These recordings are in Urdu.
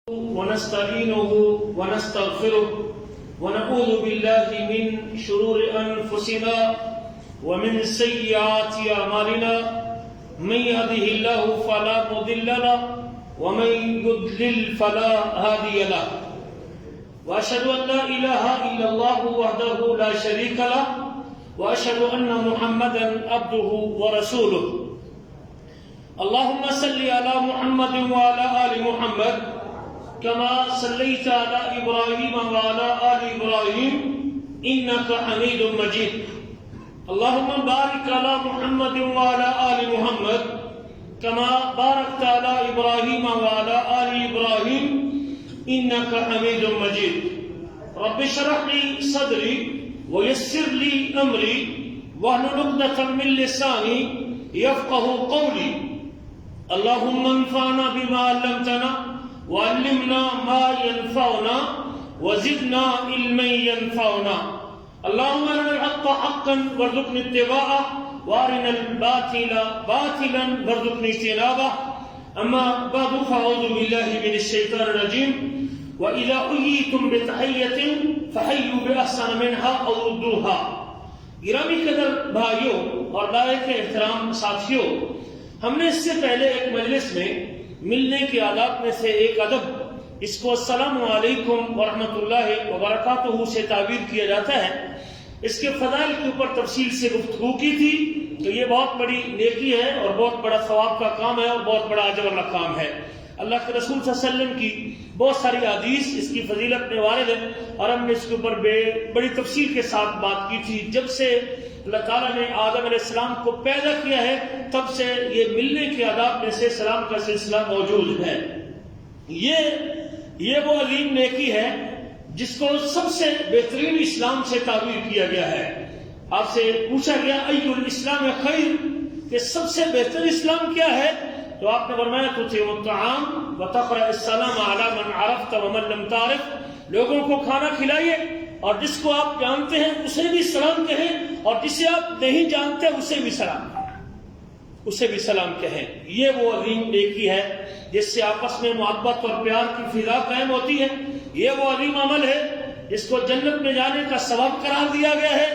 ونستعينه ونستغفره ونعوذ بالله من شرور أنفسنا ومن سيئات أعمالنا من يهده الله فلا مضل له ومن يضلل فلا هادي له وأشهد أن لا إله إلا الله وحده لا شريك له وأشهد أن محمدا عبده ورسوله اللهم صل على محمد وعلى آل محمد كما صليت على إبراهيم وعلى آل إبراهيم إنك حميد مجيد اللهم بارك على محمد وعلى آل محمد كما باركت على إبراهيم وعلى آل إبراهيم إنك حميد مجيد رب اشرح لي صدري ويسر لي أمري واحلل عقدة من لساني يفقه قولي اللهم انفعنا بما علمتنا وعلمنا ما ينفعنا وزدنا علما ينفعنا اللهم ارنا الحق حقا وارزقنا اتباعه وارنا الباطل باطلا وارزقنا اجتنابه اما بعد فاعوذ بالله من الشيطان الرجيم واذا حييتم بتحيه فحيوا باحسن منها او ردوها گرامی قدر بھائیوں اور لائق احترام ساتھیوں، ہم نے اس سے پہلے ایک مجلس میں ملنے کے آداب میں سے ایک ادب، اس کو السلام علیکم ورحمۃ اللہ وبرکاتہ سے تعبیر کیا جاتا ہے، اس کے فضائل کے اوپر تفصیل سے گفتگو کی تھی کہ یہ بہت بڑی نیکی ہے اور بہت بڑا ثواب کا کام ہے اور بہت بڑا اجر والا کام ہے۔ اللہ کے رسول صلی اللہ علیہ وسلم کی بہت ساری حدیث اس کی فضیلت میں وارد ہے اور ہم نے اس کے اوپر بڑی تفصیل کے ساتھ بات کی تھی۔ جب سے اللہ تعالیٰ نے آدم علیہ السلام کو پیدا کیا ہے تب سے یہ ملنے کے آداب میں سے سلام کا سلسلہ موجود ہے۔ یہ وہ عظیم نیکی ہے جس کو سب سے بہترین اسلام سے تعبیر کیا گیا ہے۔ آپ سے پوچھا گیا ای الاسلام خیر، کہ سب سے بہتر اسلام کیا ہے؟ تو آپ نے فرمایا تطعم الطعام وتقرأ السلام علی من عرفت ومن لم تعرف، لوگوں کو کھانا کھلائیے اور جس کو آپ جانتے ہیں اسے بھی سلام کہیں اور جسے آپ نہیں جانتے اسے بھی سلام کہیں۔ یہ وہ عظیم نیکی ہے جس سے آپس میں محبت اور پیار کی فضا قائم ہوتی ہے۔ یہ وہ عظیم عمل ہے جس کو جنت میں جانے کا سبب قرار دیا گیا ہے،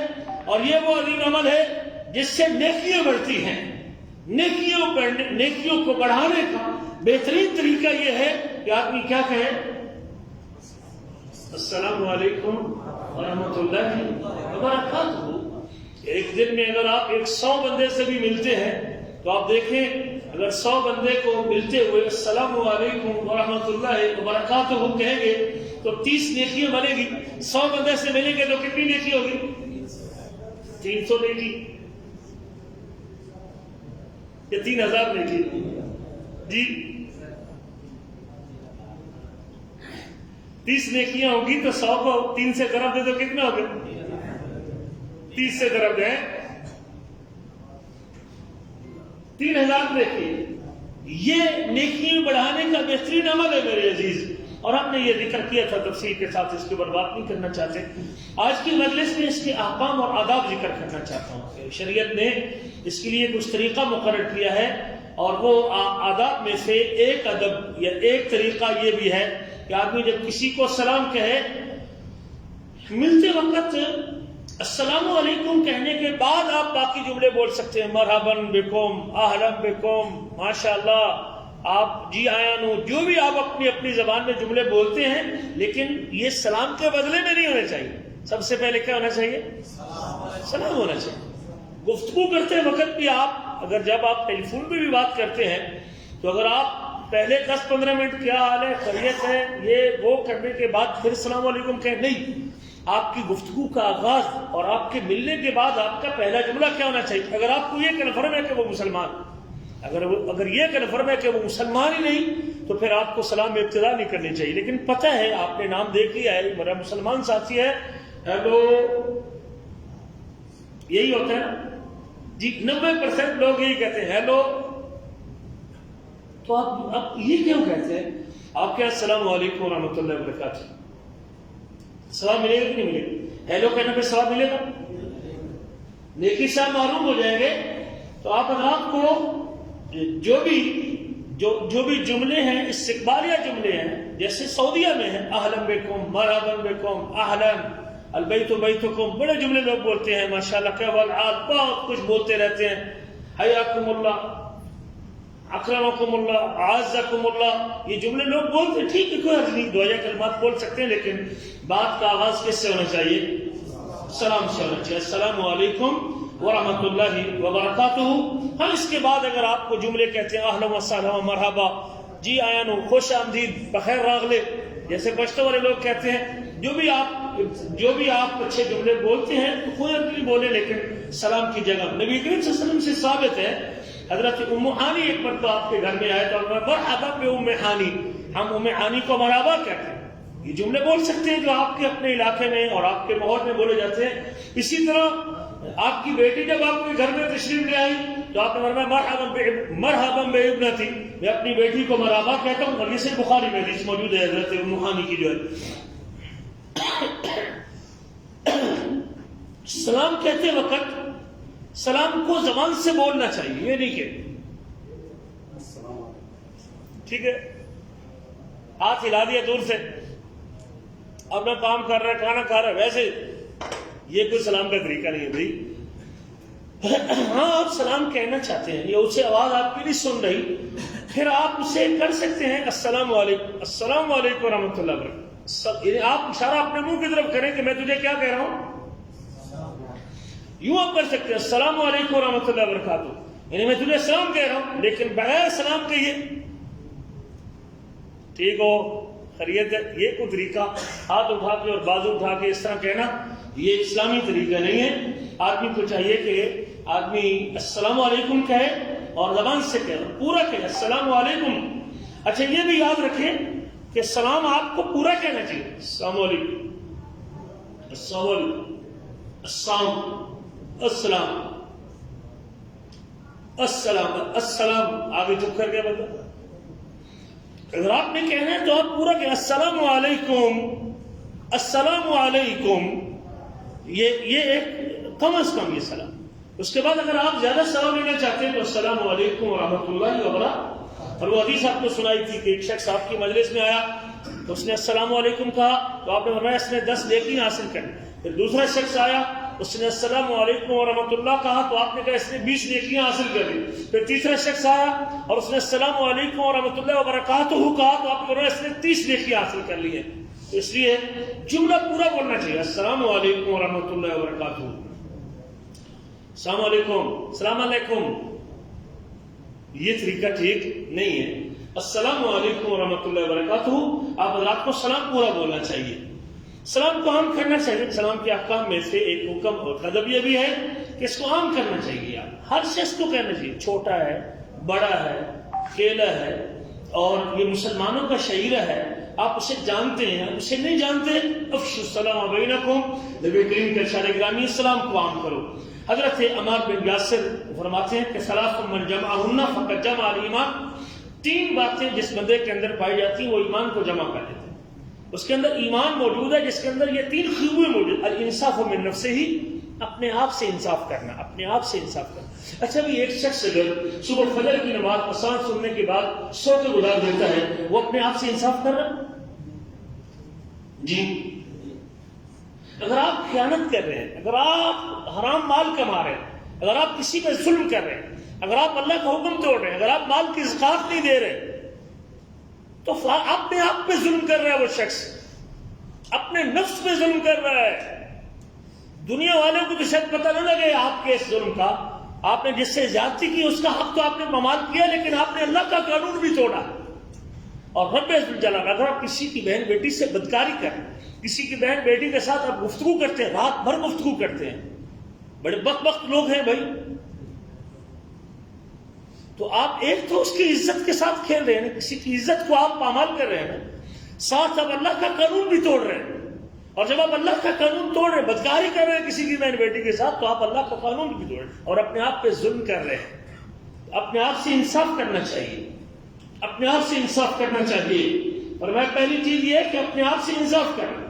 اور یہ وہ عظیم عمل ہے جس سے نیکیاں بڑھتی ہیں۔ نیکیوں کو بڑھانے کا بہترین طریقہ یہ ہے کہ آدمی کیا کہے؟ السلام علیکم ورحمۃ اللہ وبرکاتہ۔ ایک دن میں اگر آپ 100 بندے سے بھی ملتے ہیں تو آپ دیکھیں، اگر 100 بندے کو ملتے ہوئے السلام علیکم ورحمۃ اللہ وبرکاتہ کہیں گے تو 30 نیکیاں بنے گی۔ 100 بندے سے ملیں گے تو کتنی نیکی ہوگی؟ 300 نیکی یا 3000 نیکی؟ جی 30 نیکیاں ہوگی تو 100 کو 3 سے ضرب دے تو کتنا ہوگا؟ 30 سے ضرب دیں 3000 نیکی۔ یہ نیکیاں بڑھانے کا بہترین عمل ہے میرے عزیز، اور ہم نے یہ ذکر کیا تھا تفصیل کے ساتھ، اس کے اوپر بات نہیں کرنا چاہتے۔ آج کی مجلس میں اس کے احکام اور آداب ذکر کرنا چاہتا ہوں کہ شریعت نے اس کے لیے کچھ طریقہ مقرر کیا ہے، اور وہ آداب میں سے ایک ادب یا ایک طریقہ یہ بھی ہے کہ آدمی جب کسی کو سلام کہے، ملتے وقت السلام علیکم کہنے کے بعد آپ باقی جملے بول سکتے ہیں، مرحباً بکم، اہلاً بکم، ماشاءاللہ، آپ جی آیا نو، جو بھی آپ اپنی زبان میں جملے بولتے ہیں، لیکن یہ سلام کے بدلے میں نہیں ہونے چاہیے۔ سب سے پہلے کیا ہونا چاہیے؟ سلام ہونا چاہیے۔ گفتگو کرتے وقت بھی اگر جب آپ ٹیلی فون پہ بھی بات کرتے ہیں تو اگر آپ پہلے 10-15 منٹ کیا حال ہے، خیریت ہے، یہ وہ کرنے کے بعد پھر السلام علیکم کہیں، نہیں، آپ کی گفتگو کا آغاز اور آپ کے ملنے کے بعد آپ کا پہلا جملہ کیا ہونا چاہیے؟ اگر آپ کو یہ کنفرم ہے کہ وہ مسلمان، اگر یہ کنفرم ہے کہ وہ مسلمان ہی نہیں تو پھر آپ کو سلام میں ابتدا نہیں کرنی چاہیے۔ لیکن پتہ ہے، آپ نے نام دیکھ لیا ہے، میرا مسلمان ساتھی ہے، ہیلو، یہی ہوتا ہے جی، 90% لوگ یہی کہتے ہیں ہیلو۔ تو آپ یہ کیوں کہتے ہیں؟ آپ کیا السلام علیکم ورحمۃ اللہ وبرکاتہ، سلام ملے گا کہ نہیں ملے گا؟ ہیلو کہنے پہ سلام ملے گا؟ نیکی سے معروف ہو جائیں گے۔ تو آپ کو جو بھی جو بھی جملے ہیں استقبالیہ جملے ہیں، جیسے سعودیہ میں ہیں اہلا بکم، مرحبا بکم، اہلا البیت بیتکم، بڑے جملے لوگ بولتے ہیں ماشاءاللہ، کیا والعاد، بہت کچھ بولتے رہتے ہیں، حیاکم اللہ، اکرمکم اللہ، اعزکم اللہ، یہ جملے لوگ بولتے ہیں، ٹھیک ہے کوئی حرج نہیں، دعائیہ کلمات بول سکتے ہیں، لیکن بات کا آغاز کس سے ہونا چاہیے؟ سلام سے ہونا چاہیے، السلام علیکم ورحمۃ اللہ وبرکاتہ۔ ہم اس کے بعد اگر آپ کو جملے کہتے ہیں اہلا و سہلا و مرحبا، جی آیا نو، خوش آمدید، بخیر راغلے، جیسے پشتو والے لوگ کہتے ہیں، جو بھی آپ اچھے جملے بولتے ہیں تو کوئی حرج نہیں بولے، لیکن سلام کی جگہ نبی کریم صلی اللہ علیہ وسلم سے ثابت ہے، حضرت ام ہانی ایک مرتبہ آپ کے گھر میں آئے تو مرحبا بے ام ہانی، ہم ام ہانی کو مرحبا کہتے ہیں، یہ جملے بول سکتے ہیں جو آپ کے اپنے علاقے میں اور آپ کے ماحول میں بولے جاتے ہیں۔ اسی طرح آپ کی بیٹی جب آپ کے گھر میں تشریف لے آئی تو آپ نے فرمایا مرحبا بے ابنتی، میں اپنی بیٹی کو مرحبا کہتا ہوں، اور یہ صحیح بخاری میں حدیث موجود ہے حضرت ام ہانی کی جو ہے۔ سلام کہتے وقت سلام کو زبان سے بولنا چاہیے، یہ نہیں کہ ٹھیک ہے ہاتھ ہلا دیا دور سے، اپنا کام کر رہا ہے، کھانا کھا رہا ہے، ویسے یہ کوئی سلام کا طریقہ نہیں ہے بھائی۔ ہاں آپ سلام کہنا چاہتے ہیں، یہ اسے آواز آپ کی نہیں سن رہی، پھر آپ اسے کر سکتے ہیں السلام علیکم، السلام علیکم ورحمۃ اللہ وبرکاتہ، یعنی آپ اشارہ اپنے منہ کی طرف کریں کہ میں تجھے کیا کہہ رہا ہوں، یوں آپ کر سکتے ہیں السلام علیکم ورحمۃ اللہ وبرکاتہ، یعنی میں تجھے سلام کہہ رہا ہوں، لیکن بغیر سلام کہیے ٹھیک ہو خیریت ہے، یہ کوئی طریقہ ہاتھ اٹھا کے اور بازو اٹھا کے اس طرح کہنا یہ اسلامی طریقہ نہیں ہے۔ آدمی کو چاہیے کہ آدمی السلام علیکم کہے اور زبان سے کہے، پورا کہے السلام علیکم۔ اچھا یہ بھی یاد رکھیں کہ سلام آپ کو پورا کہنا چاہیے، السلام علیکم، السلام علیکم، السلام، السلام، السلام، السلام، آگے چپ کر کے بتا۔ اگر آپ نے کہنا ہے تو آپ پورا کہ السلام علیکم، السلام علیکم، یہ ایک کم از کم یہ سلام۔ اس کے بعد اگر آپ زیادہ سلام لینا چاہتے ہیں تو السلام علیکم ورحمۃ اللہ وبرکاتہ۔ اور وہ حدیث آپ کو سنائی تھی کہ ایک شخص آپ کی مجلس میں آیا تو اس نے السلام علیکم کہا تو آپ نے فرمایا اس نے 10 نیکیاں حاصل کر لی۔ پھر دوسرا شخص آیا اس نے السلام علیکم ورحمۃ اللہ کہا تو آپ نے کہا اس نے 20 نیکیاں حاصل کر لی۔ پھر تیسرا شخص آیا اور اس نے السلام علیکم ورحمۃ اللہ وبرکاتہ کہا تو آپ نے فرمایا اس نے 30 نیکیاں حاصل کر لی ہیں۔ تو اس لیے جملہ پورا بولنا چاہیے، السلام علیکم ورحمۃ اللہ وبرکاتہ، السلام علیکم، السلام علیکم، یہ طریقہ ٹھیک نہیں ہے۔ السلام علیکم ورحمۃ اللہ وبرکاتہ، آپ حضرات کو سلام پورا بولنا چاہیے۔ سلام کو عام کرنا چاہیے، سلام کے احکام میں سے ایک حکم اور ادب یہ بھی ہے کہ اس کو عام کرنا چاہیے، آپ ہر شخص کو کہنا چاہیے، چھوٹا ہے، بڑا ہے، کھیلا ہے، اور یہ مسلمانوں کا شعیرہ ہے، آپ اسے جانتے ہیں، اسے نہیں جانتے، افشوا السلام بینکم، نبی کریم کے ارشاد گرامی السلام کو عام کرو۔ حضرت عمار بن یاسر فرماتے ہیں کہ ثلاث من جمعہن فقد جمع الایمان، 3 باتیں جس بندے کے اندر پائی جاتی ہیں وہ ایمان کو جمع کر دیتے ہیں، اس کے اندر ایمان موجود ہے جس کے اندر یہ 3 خوبیاں موجود ہیں۔ الانصاف من نفسہ، اپنے آپ سے انصاف کرنا، اپنے آپ سے انصاف کرنا۔ اچھا بھی ایک شخص اگر صبح فجر کی نماز اذان سننے کے بعد سو کے گزار دیتا ہے، وہ اپنے آپ سے انصاف کر رہا جی؟ اگر آپ خیانت کر رہے ہیں، اگر آپ حرام مال کما رہے ہیں، اگر آپ کسی پہ ظلم کر رہے ہیں، اگر آپ اللہ کا حکم توڑ رہے ہیں، اگر آپ مال کی زکات نہیں دے رہے، تو اپنے آپ پہ ظلم کر رہا ہے وہ شخص، اپنے نفس پہ ظلم کر رہا ہے۔ دنیا والوں کو تو شاید پتہ نہ لگے آپ کے اس ظلم کا، آپ نے جس سے زیادتی کی اس کا حق تو آپ نے پامال کیا، لیکن آپ نے اللہ کا قانون بھی توڑا۔ اور رب ذوالجلال، اگر آپ کسی کی بہن بیٹی سے بدکاری کریں، کسی کی بہن بیٹی کے ساتھ آپ گفتگو کرتے ہیں، رات بھر گفتگو کرتے ہیں، بڑے بدبخت لوگ ہیں بھائی، تو آپ ایک تو اس کی عزت کے ساتھ کھیل رہے ہیں، کسی کی عزت کو آپ پامال کر رہے ہیں، ساتھ اب اللہ کا قانون بھی توڑ رہے ہیں۔ اور جب آپ اللہ کا قانون توڑ رہے ہیں، بدکاری کر رہے ہیں کسی کی بہن بیٹی کے ساتھ، تو آپ اللہ کا قانون بھی توڑ رہے ہیں اور اپنے آپ پہ ظلم کر رہے ہیں۔ اپنے آپ سے انصاف کرنا چاہیے، اپنے آپ سے انصاف کرنا چاہیے۔ اور میں پہلی چیز یہ ہے کہ اپنے آپ سے انصاف کرنا،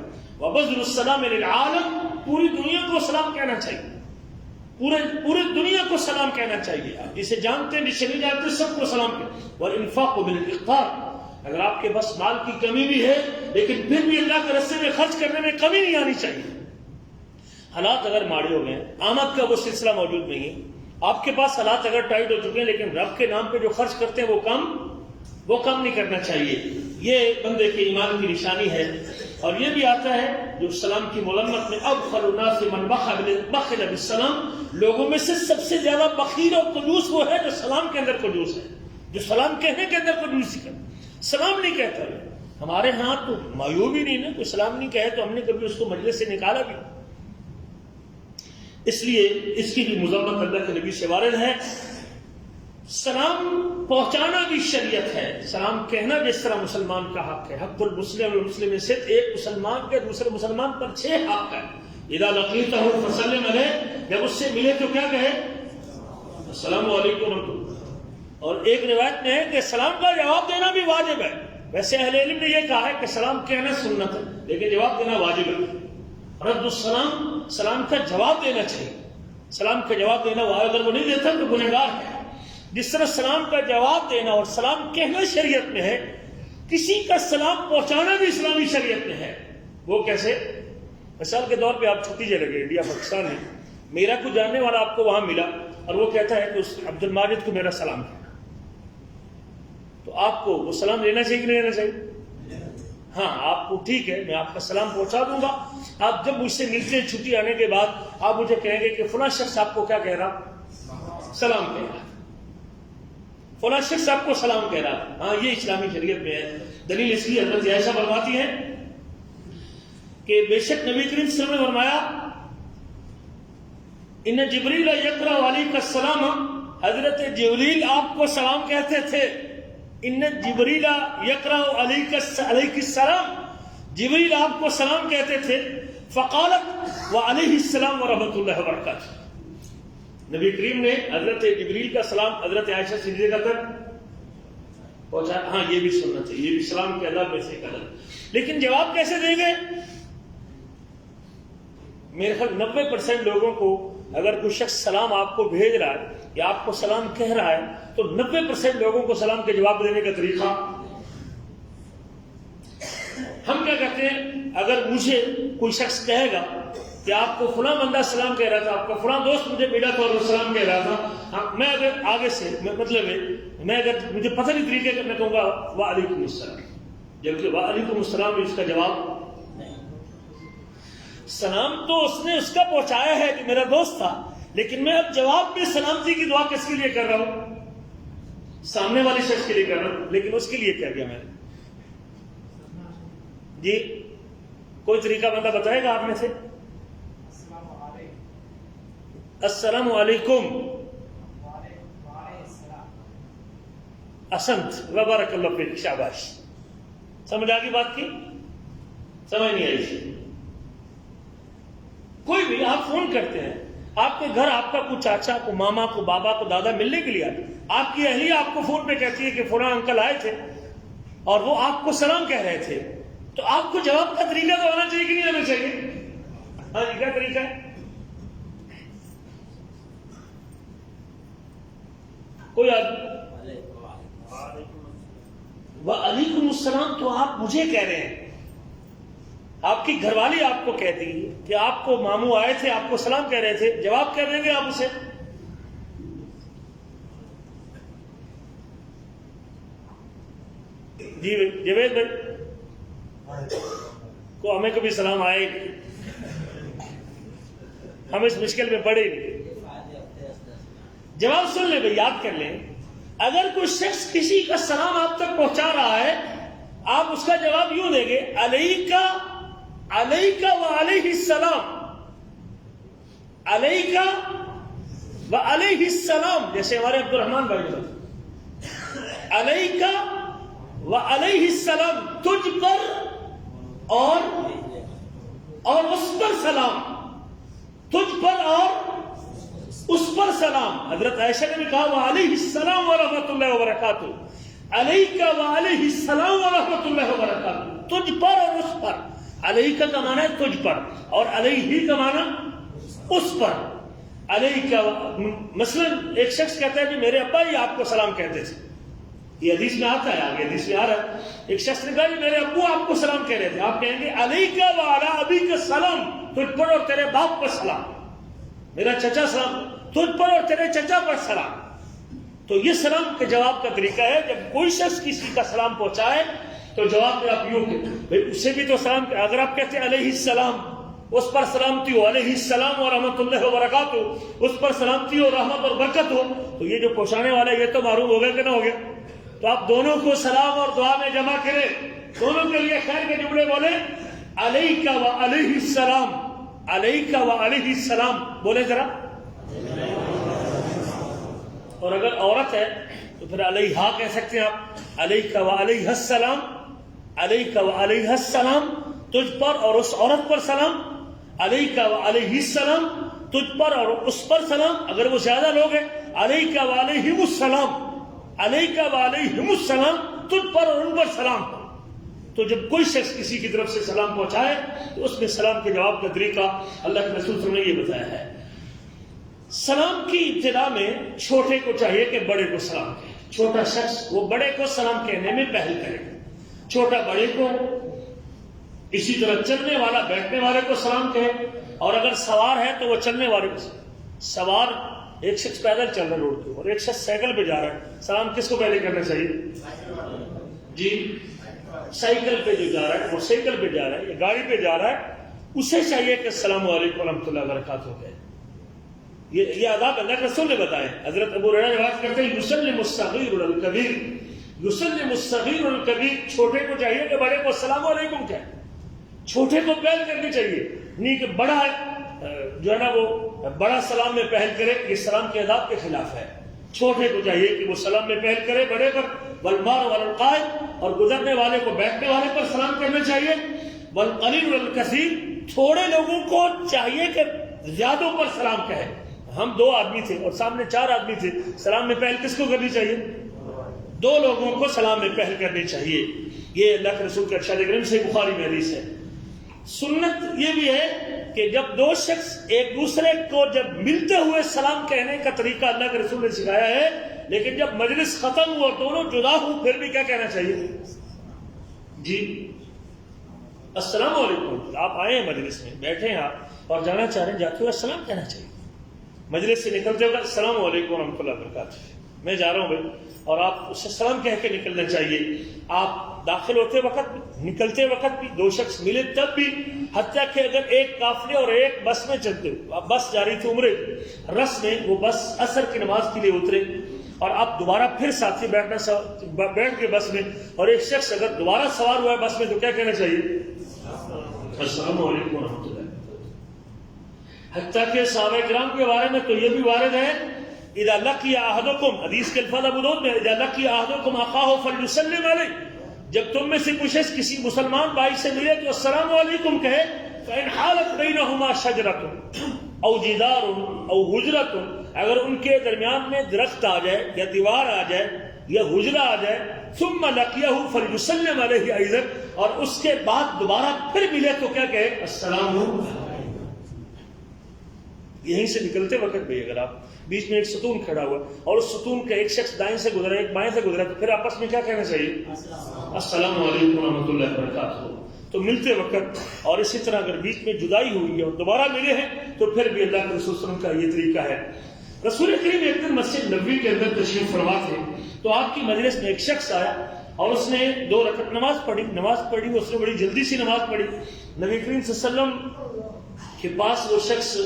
وَبَذْلُ السَّلَامِ لِلْعَالَمِ، پوری دنیا کو سلام کہنا چاہیے، پورے دنیا کو سلام کہنا چاہیے. آپ جسے جانتے ہیں جسے نہیں جانتے سب کو سلام کہنا. والانفاق بالاقتار، اگر آپ کے پاس مال کی کمی بھی ہے لیکن پھر بھی اللہ کے راستے میں خرچ کرنے میں کمی نہیں آنی چاہیے. حالات اگر ماڑے ہو گئے، آمد کا وہ سلسلہ موجود نہیں ہے، آپ کے پاس حالات اگر ٹائٹ ہو چکے ہیں، لیکن رب کے نام پہ جو خرچ کرتے ہیں وہ کم نہیں کرنا چاہیے. یہ بندے کے ایمان کی نشانی ہے. اور یہ بھی آتا ہے جو سلام کی ملمت میں ابخل الناس من بخل بالسلام، لوگوں میں سے سب سے زیادہ بخیل اور کنجوس وہ ہے جو سلام کے اندر کنجوس ہے، جو سلام کہنے کے اندر کنجوسی کرتا، سلام نہیں کہتا. ہمارے ہاں تو معیوب ہی نہیں نا، کوئی سلام نہیں کہے تو ہم نے کبھی اس کو مجلس سے نکالا بھی. اس لیے اس کی بھی مذمت اللہ کے نبی سے وارد ہے. سلام پہنچانا بھی شریعت ہے، سلام کہنا جس طرح مسلمان کا حق ہے. حق المسلم والمسلم سے ایک مسلمان کے دوسرے مسلمان پر 6 حق ہے. اذا لقیتہ فسلم علیہ، جب اس سے ملے تو کیا کہے؟ السلام علیکم ورحمۃ اللہ. اور ایک روایت میں ہے کہ سلام کا جواب دینا بھی واجب ہے. ویسے اہل علم نے یہ کہا ہے کہ سلام کہنا سنت ہے لیکن جواب دینا واجب ہے. رد السلام، سلام کا جواب دینا چاہیے. سلام کا جواب دینا اگر وہ نہیں دیتا تو گنہگار ہے. جس طرح سلام کا جواب دینا اور سلام کہنا شریعت میں ہے، کسی کا سلام پہنچانا بھی اسلامی شریعت میں ہے. وہ کیسے؟ مثال کے طور پہ آپ چھٹی چلے گئے انڈیا پاکستان میں، میرا کوئی جاننے والا آپ کو وہاں ملا اور وہ کہتا ہے کہ اس عبد الماجد کو میرا سلام کہنا، تو آپ کو وہ سلام لینا چاہیے کہ نہیں لینا چاہیے؟ ہاں، آپ کو ٹھیک ہے، میں آپ کا سلام پہنچا دوں گا. آپ جب مجھ سے ملتے ہیں چھٹی آنے کے بعد، آپ مجھے کہیں گے کہ فلاں شخص آپ کو کیا کہہ رہا؟ سلام کہہ رہا. فلاں شخص آپ کو سلام کہہ رہا. ہاں، یہ اسلامی شریعت میں ہے. دلیل اس لیے حضرت عائشہ فرماتی ہیں کہ بے شک نبی کریم صلی اللہ علیہ وسلم نے فرمایا ان جبریل یقرأ علیک السلام، حضرت جبریل آپ کو سلام کہتے تھے. ان جبریل یقرأ علیک السلام، جبریل آپ کو سلام کہتے تھے. فقالت وعلیہ السلام ورحمۃ اللہ وبرکاتہ، نبی کریم نے حضرت جبریل کا سلام حضرت عائشہ صدیقہ کا تک پہنچا. ہاں، یہ بھی سننا چاہیے، یہ بھی سلام کے ادب میں سے ایک ادب. لیکن جواب کیسے دیں گے؟ میرے خیال 90% لوگوں کو اگر کوئی شخص سلام آپ کو بھیج رہا ہے یا آپ کو سلام کہہ رہا ہے تو 90% لوگوں کو سلام کے جواب دینے کا طریقہ، ہم کیا کہتے ہیں، اگر مجھے کوئی شخص کہے گا کہ آپ کو فلاں بندہ سلام کہہ رہا تھا، آپ کا فلاں دوست مجھے ملا تھا اور وہ سلام کہہ رہا تھا، میں اگر آگے سے مطلب ہے میں اگر مجھے پتہ نہیں طریقے کا، میں کہوں گا وعلیکم السلام، جبکہ وعلیکم السلام اس کا جواب نہیں. سلام تو اس نے اس کا پہنچایا ہے کہ میرا دوست تھا، لیکن میں اب جواب میں سلامتی کی دعا کس کے لیے کر رہا ہوں؟ سامنے والے شخص کے لیے کر رہا ہوں، لیکن اس کے لیے کہہ دیا میں نے. جی کوئی طریقہ بندہ بتائے گا آپ میں سے؟ السلام علیکم. اسنت وبارک اللہ فیک، شاباش. سمجھ آ گئی بات کی؟ سمجھ نہیں آئی؟ کوئی بھی آپ فون کرتے ہیں، آپ کے گھر آپ کا کوئی چاچا کو ماما کو بابا کو دادا ملنے کے لیے آتے، آپ کی اہلیہ آپ کو فون پہ کہتی ہے کہ فلاں انکل آئے تھے اور وہ آپ کو سلام کہہ رہے تھے، تو آپ کو جواب کا طریقہ تو آنا چاہیے کہ نہیں آنا چاہیے؟ ہاں جی، کیا طریقہ ہے؟ کوئی وعلیکم السلام تو آپ مجھے کہہ رہے ہیں، آپ کی گھر والی آپ کو کہتی ہے کہ آپ کو ماموں آئے تھے آپ کو سلام کہہ رہے تھے، جواب کر دیں گے آپ اسے؟ جی جاوید بھائی کو ہمیں کبھی سلام آئے، ہم اس مشکل میں پڑے نہیں. جواب سن لیں بھائی، یاد کر لیں. اگر کوئی شخص کسی کا سلام آپ تک پہنچا رہا ہے، آپ اس کا جواب یوں دیں گے علیکہ وعلیہ السلام، علیکہ وعلیہ السلام. جیسے ہمارے عبد الرحمن بھائی نے علیکہ وعلیہ السلام، تجھ پر اور اس پر سلام، تجھ پر اور اس پر سلام. حضرت عائشہ نے بھی کہا وعلیہ السلام ورحمۃ اللہ وبرکاتہ، علیکہ وعلیہ السلام ورحمۃ اللہ وبرکاتہ، تجھ پر اور اس پر. علیکہ کا معنی ہے تجھ پر اور علیہ کا معنی اس پر. علیک، مثلا ایک شخص کہتا ہے کہ میرے ابا ہی آپ کو سلام کہتے تھے، یہ حدیث میں آتا ہے، آگے حدیث میں آ رہا ہے، ایک شخص نے کہا کہ میرے ابو آپ کو سلام کہہ رہے تھے، آپ کہیں گے علیک وعلی ابیک السلام، تجھ پر اور تیرے باپ پر سلام، میرا چچا سلام، تجھ پر اور تیرے چچا پر سلام۔ تو یہ سلام کے جواب کا طریقہ ہے، جب کوئی شخص کسی کا سلام پہنچائے تو جواب میں آپ یوں کہ بھائی اسے بھی تو سلام، اگر آپ کہتے ہیں علیہ السلام، اس پر سلامتی ہو، علیہ السلام و رحمۃ اللہ وبرکاتہ، اس پر سلامتی ہو، رحمت اور برکت ہو، تو یہ جو پہنچانے والا ہے یہ تو معروف ہو گیا کہ نہ ہو گیا؟ تو آپ دونوں کو سلام اور دعا میں جمع کریں، دونوں کے لیے خیر کے جملے بولے، علیک و علیہ السلام، علیک و علیہ السلام بولے ذرا۔ اور اگر عورت ہے تو پھر علیہا کہہ سکتے ہیں آپ، علیک و علیہ السلام، علیک و علیہ السلام، تجھ پر اور اس عورت پر سلام، علیک و علیہ السلام، تجھ پر اور اس پر سلام، اگر وہ زیادہ لوگ ہیں علیک و علیہم السلام، علیک و علیہم السلام، تجھ پر اور ان پر سلام۔ تو جب کوئی شخص کسی کی طرف سے سلام پہنچائے تو اس میں سلام کے جواب کا طریقہ اللہ کے رسول صلی اللہ علیہ وسلم نے یہ بتایا ہے۔ سلام کی ابتدا میں چھوٹے کو چاہیے کہ بڑے کو سلام کہے، چھوٹا شخص وہ بڑے کو سلام کہنے میں پہل کرے، چھوٹا بڑے کو، اسی طرح چلنے والا بیٹھنے والے کو سلام کہے، اور اگر سوار ہے تو وہ چلنے والے کو، سوار ایک شخص پیدل چل رہا ہے روڈ پہ اور ایک شخص سائیکل پہ جا رہا ہے، سلام کس کو پہلے کرنا چاہیے؟ جی سائیکل پہ جو جا رہا ہے، وہ سائیکل پہ جا رہا ہے یا گاڑی پہ جا رہا ہے، اسے چاہیے کہ السلام علیکم ورحمۃ اللہ وبرکاتہ کہے۔ یہ آداب اللہ کے رسول نے بتائے۔ حضرت ابو ہریرہ روایت کرتے ہیں یسلم الصغیر الکبیر، یسلم الصغیر الکبیر، چھوٹے کو چاہیے کہ بڑے کو السلام علیکم کہے، چھوٹے کو پہل کرنی چاہیے، نہیں کہ بڑا جو ہے نا وہ بڑا سلام میں پہل کرے، یہ سلام کے آداب کے خلاف ہے۔ چھوٹے کو چاہیے کہ وہ سلام میں پہل کرے بڑے پر، والمار والقائد، اور گزرنے والے کو بیٹھنے والے پر سلام کرنا چاہیے، والقلیل والکثیر، تھوڑے لوگوں کو چاہیے کہ زیادوں پر سلام کہے۔ ہم 2 آدمی تھے اور سامنے 4 آدمی تھے، سلام میں پہل کس کو کرنی چاہیے؟ 2 لوگوں کو سلام میں پہل کرنی چاہیے۔ یہ اللہ کے رسول کے ارشاد کریم سے بخاری میں حدیث ہے۔ سنت یہ بھی ہے کہ جب 2 شخص ایک دوسرے کو جب ملتے ہوئے سلام کہنے کا طریقہ اللہ کے رسول نے سکھایا ہے، لیکن جب مجلس ختم ہو اور دونوں جدا ہو پھر بھی کیا کہنا چاہیے؟ جی السلام علیکم، آپ آئے ہیں مجلس میں، بیٹھے ہیں آپ اور جانا چاہ رہے ہیں، جاتے ہوئے السلام کہنا چاہیے۔ مجلس سے نکلتے ہوئے السلام علیکم ورحمۃ اللہ وبرکاتہ، میں جا رہا ہوں بھائی، اور آپ اسے سلام کہہ کے نکلنا چاہیے۔ آپ داخل ہوتے وقت بھی، نکلتے وقت بھی، 2 شخص ملے تب بھی، حتیٰ کہ اگر ایک قافلے اور ایک بس میں چلتے ہو، اب بس جا رہی تھی عمرے رس میں، وہ بس عصر کی نماز کے لیے اترے اور آپ دوبارہ پھر ساتھی بیٹھ کے بس میں، اور ایک شخص اگر دوبارہ سوار ہوا ہے بس میں تو کیا کہنا چاہیے؟ السلام علیکم ورحمۃ اللہ۔ حتیٰ کہ صحابہ کرام کے بارے میں تو یہ بھی وارد ہے، اذا لقی احدکم، حدیث کے الفاظ ابو داؤد میں، اذا لقی احدکم اخاہ فلیسلم علیہ، جب تم میں سے کوئی شخص کسی مسلمان بھائی سے ملے تو السلام علیکم کہے، فإن حالت بینہما شجرۃ او جدار او حجرۃ، اگر ان کے درمیان میں درخت آ جائے یا دیوار آ جائے یا حجرہ آ جائے، ثم لقیہ فلیسلم علیہ ایضا، اور اس کے بعد دوبارہ پھر ملے تو کیا کہے؟ السلام علیکم۔ یہیں سے نکلتے وقت بھی اگر آپ بیچ میں ایک ستون کھڑا ہوا اور اس ستون کا ایک شخص دائیں سے گزرا ایک بائیں سے گزرا تو پھر آپس میں کیا کہنا چاہیے؟ السلام علیکم ورحمۃ اللہ وبرکاتہ۔ تو ملتے وقت، اور اسی طرح اگر بیچ میں جدائی ہوئی ہے اور دوبارہ ملے ہیں تو پھر بھی اللہ کے رسول صلی اللہ علیہ وسلم کا یہ طریقہ ہے۔ رسول کریم ایک دن مسجد نبوی کے اندر تشریف فرما تھے تو آپ کی مجلس میں ایک شخص آیا اور اس نے 2 رکعت نماز پڑھی، اس نے بڑی جلدی سی نماز پڑھی۔ نبی کریم صلی اللہ علیہ وسلم کے پاس وہ شخص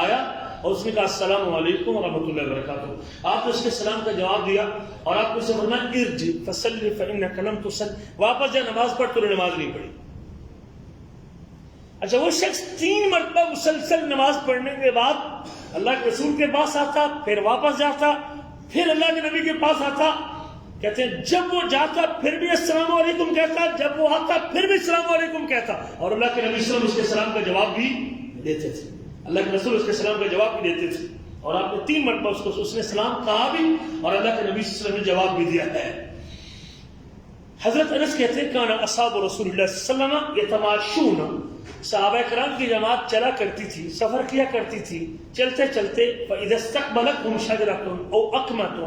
آیا اور اس نے کہا السلام علیکم ورحمۃ اللہ وبرکاتہ۔ آپ نے اس کے سلام کا جواب دیا اور آپ نے اسے فرمایا ارجع فصلی فإنک لم تصلی، واپس جا نماز پڑھ، تو نے نماز نہیں پڑھی۔ اچھا وہ شخص 3 مرتبہ مسلسل نماز پڑھنے کے بعد اللہ کے رسول کے پاس آتا، پھر واپس جاتا، پھر اللہ کے نبی کے پاس آتا، کہتے ہیں جب وہ جاتا پھر بھی السلام علیکم کہتا، جب وہ آتا پھر بھی السلام علیکم کہتا، اور اللہ کے نبی صلی اللہ علیہ وسلم اس کے سلام کا جواب بھی دیتے تھے، اللہ کے رسول اس کے سلام کا جواب بھی دیتے تھے، اور آپ نے 3 مرتبہ اس نے سلام کہا بھی اور اللہ کے نبی صلی اللہ علیہ وسلم نے جواب بھی دیا ہے۔ حضرت انس کہتے ہیں کان اصحاب رسول اللہ صلی اللہ علیہ وسلم یتماشون، صحابہ کرام کی جماعت چلا کرتی تھی، سفر کیا کرتی تھی، چلتے چلتے فاذا استقبلتهم شجرۃ او اقمۃ،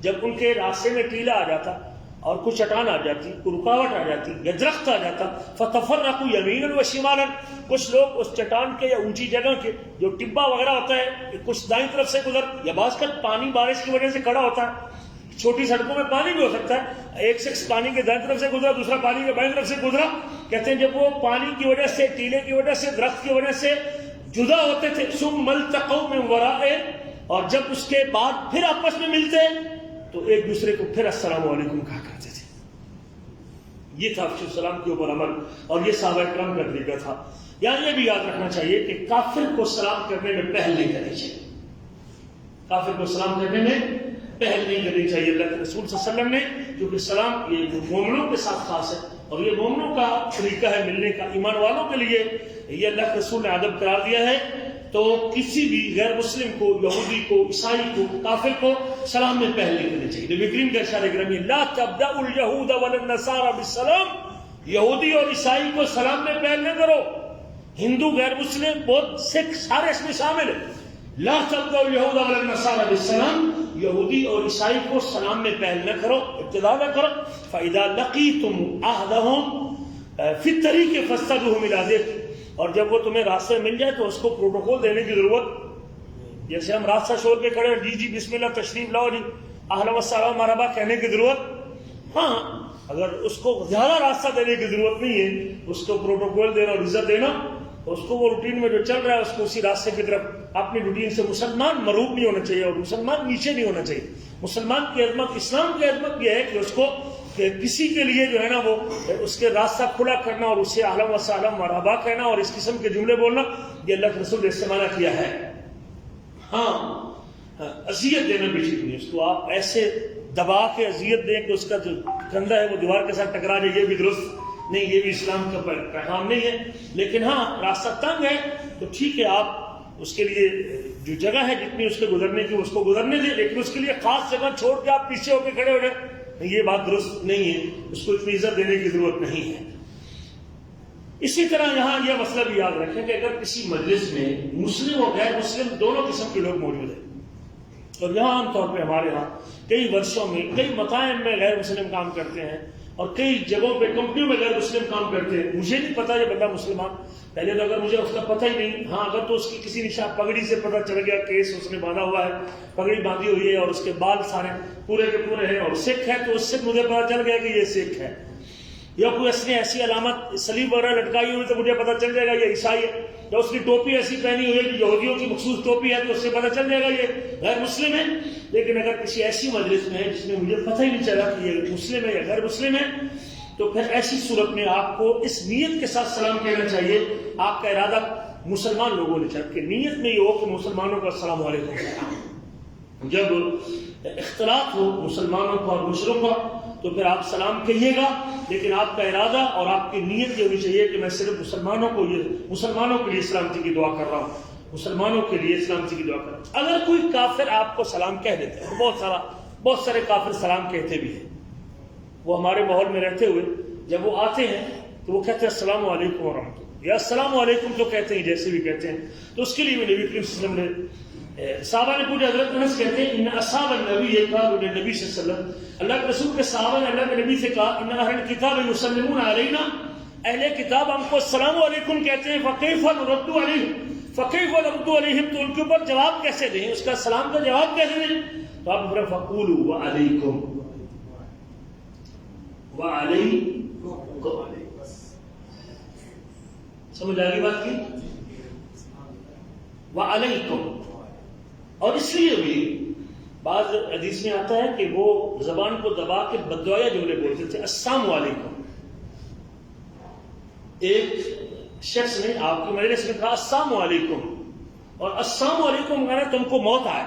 جب ان کے راستے میں ٹیلا آ جاتا اور کوئی چٹان آ جاتی، کوئی رکاوٹ آ جاتی یا درخت آ جاتا، فتفرقوا یمینا و شمالا، کچھ لوگ اس چٹان کے یا اونچی جگہ کے جو ٹبا وغیرہ ہوتا ہے کچھ دائیں طرف سے گزر، یا بعض کا پانی بارش کی وجہ سے کھڑا ہوتا ہے، چھوٹی سڑکوں میں پانی بھی ہو سکتا ہے، ایک شخص پانی کے دائیں طرف سے گزرا، دوسرا پانی کے بائیں طرف سے گزرا، کہتے ہیں جب وہ پانی کی وجہ سے، ٹیلے کی وجہ سے، درخت کی وجہ سے جدا ہوتے تھے، ثم التقوا من ورائه، اور جب اس کے بعد پھر آپس میں ملتے تو ایک دوسرے کو پھر السلام علیکم کہا کرتے تھے۔ یہ تھا افشو السلام کے اوپر عمل، اور یہ صحابہ کرام کا طریقہ تھا۔ یہاں یہ بھی یاد رکھنا چاہیے کہ کافر کو سلام کرنے میں پہل نہیں کرنی چاہیے، کافر کو سلام کرنے میں پہل نہیں کرنی چاہیے۔ اللہ کے رسول صلی اللہ علیہ وسلم نے، کیونکہ سلام یہ مومنوں کے ساتھ خاص ہے اور یہ مومنوں کا طریقہ ہے ملنے کا، ایمان والوں کے لیے یہ اللہ کے رسول نے ادب قرار دیا ہے، تو کسی بھی غیر مسلم کو، یہودی کو، عیسائی کو، کافر کو سلام میں پہل نہیں کرنی چاہیے۔ نبی کریم کا ارشاد گرامی لا تبدأوا اليهود ولا النصارى بالسلام، یہودی اور عیسائی کو سلام میں پہل نہ کرو، ہندو، غیر مسلم، بودھ، سکھ سارے اس میں شامل ہیں۔ لا تبدأوا اليهود ولا النصارى بالسلام، یہودی اور عیسائی کو سلام میں پہل نہ کرو، ابتدا نہ کرو۔ فإذا لقيتم أحدهم في الطريق فاستدعوهم إلى ذكر، اور جب وہ تمہیں راستے مل جائے تو اس کو پروٹوکول دینے کی ضرورت، جیسے ہم راستہ چھوڑ کے کھڑے ہیں، جی بسم اللہ تشریف لاؤ جی، اہلا وسہلا مرحبا کہنے کی ضرورت، ہاں اگر اس کو زیادہ راستہ دینے کی ضرورت نہیں ہے، اس کو پروٹوکول دینا اور عزت دینا، اس کو وہ روٹین میں جو چل رہا ہے اس کو اسی راستے کی طرف اپنی روٹین سے۔ مسلمان مروب نہیں ہونا چاہیے اور مسلمان نیچے نہیں ہونا چاہیے۔ مسلمان کی عظمت، اسلام کی عظمت یہ ہے کہ اس کو کہ کسی کے لیے جو ہے نا وہ اس کے راستہ کھلا کرنا اور اسے اہلا وسہلا مرحبا کہنا اور اس قسم کے جملے بولنا، یہ اللہ کے رسول نے استعمال کیا ہے۔ ہاں اذیت دینا بھی ٹھیک نہیں، اس کو آپ ایسے دبا کے اذیت دیں کہ اس کا جو کندھا ہے وہ دیوار کے ساتھ ٹکرا جائے، یہ بھی درست نہیں، یہ بھی اسلام کا پیغام نہیں ہے۔ لیکن ہاں راستہ تنگ ہے تو ٹھیک ہے، آپ اس کے لیے جو جگہ ہے جتنی اس کے گزرنے کی اس کو گزرنے دیں، لیکن اس کے لیے خاص جگہ چھوڑ کے آپ پیچھے ہو کے کھڑے ہو جائیں، یہ بات درست نہیں ہے، اس کو اتنی عزت دینے کی ضرورت نہیں ہے۔ اسی طرح یہاں یہ مسئلہ بھی یاد رکھیں کہ اگر کسی مجلس میں مسلم اور غیر مسلم دونوں قسم کے لوگ موجود ہیں، اور یہاں عام طور پہ ہمارے ہاں کئی ورشوں میں، کئی مطاعم میں غیر مسلم کام کرتے ہیں اور کئی جگہوں پہ کمپنیوں میں غیر مسلم کام کرتے ہیں، مجھے نہیں پتا یہ بندہ مسلمان، پہلے تو اگر مجھے اس کا پتہ ہی نہیں، ہاں اگر تو اس کی کسی نشان پگڑی سے پتہ چل گیا، کیس اس نے باندھا ہوا ہے، پگڑی باندھی ہوئی ہے اور اس کے بال سارے پورے کے پورے ہیں اور سکھ ہے، تو اس سے مجھے پتہ چل گیا کہ یہ سکھ ہے، یا کوئی اس نے ایسی علامت صلیب وغیرہ لٹکائی ہوئی تو مجھے پتہ چل جائے گا یہ عیسائی ہے، یا اس کی ٹوپی ایسی پہنی ہوئی ہے کہ یہودیوں کی مخصوص ٹوپی ہے تو اس سے پتہ چل جائے گا یہ غیر مسلم ہے۔ لیکن اگر کسی ایسی مجلس میں ہے جس میں مجھے پتہ ہی نہیں چلا کہ یہ مسلم ہے یا غیر مسلم ہے، تو پھر ایسی صورت میں آپ کو اس نیت کے ساتھ سلام کہنا چاہیے، آپ کا ارادہ مسلمان لوگوں نے چاہیے کہ نیت میں یہ ہو کہ مسلمانوں کا السلام علیکم۔ جب اختلاط ہو مسلمانوں کا اور دوسروں کا تو پھر آپ سلام کہیے گا، لیکن آپ کا ارادہ اور آپ کی نیت یہ ہونی چاہیے کہ میں صرف مسلمانوں کے لیے سلامتی کی دعا کر رہا ہوں، مسلمانوں کے لیے سلامتی کی دعا کر رہا ہوں۔ اگر کوئی کافر آپ کو سلام کہہ دیتے ہیں، بہت سارے کافر سلام کہتے بھی ہیں، وہ ہمارے ماحول میں رہتے ہوئے جب وہ آتے ہیں تو وہ کہتے ہیں السلام علیکم ورحمۃ اللہ، یا السلام علیکم تو کہتے ہیں جیسے بھی کہتے ہیں، تو اس کے لیے نبی کریم صلی اللہ علیہ وسلم نے، صحابہ نے پوچھا، حضرت انس کہتے ہیں ان اصحاب النبی قالوا للنبی صلی اللہ علیہ وسلم، اللہ کے رسول کے صحابہ نے اللہ کے نبی سے کہا ان اہل الکتاب یسلمون علینا، اہل کتاب ہم کو السلام علیکم کہتے ہیں، فکیف نرد علیہم، تو ان کے اوپر جواب کیسے دیں، اس کا سلام کا جواب کیسے دیں، تو آپ فرمایا فقولوا وعلیکم وعلیکم، سمجھ آ گئی بات کی، وعلیکم۔ اور اس لیے بھی بعض حدیث میں آتا ہے کہ وہ زبان کو دبا کے بددعائیہ جملے بولتے تھے، السلام علیکم۔ ایک شخص نے آپ کی مجلس میں کہا السلام علیکم، اور السلام علیکم کہنا تم کو موت آئے،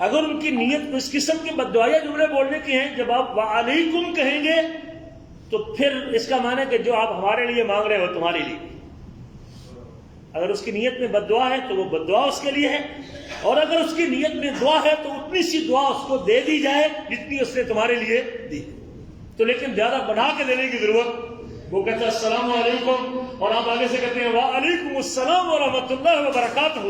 اگر ان کی نیت اس قسم کے بددعائیہ جملے بولنے کی ہیں، جب آپ وعلیکم کہیں گے تو پھر اس کا معنی ہے کہ جو آپ ہمارے لیے مانگ رہے ہو تمہارے لیے، اگر اس کی نیت میں بددعا ہے تو وہ بددعا اس کے لیے ہے، اور اگر اس کی نیت میں دعا ہے تو اتنی سی دعا اس کو دے دی جائے جتنی اس نے تمہارے لیے دی۔ تو لیکن زیادہ بڑھا کے دینے کی ضرورت، وہ کہتا ہے السلام علیکم اور آپ آگے سے کہتے ہیں وعلیکم السلام ورحمۃ اللہ وبرکاتہ،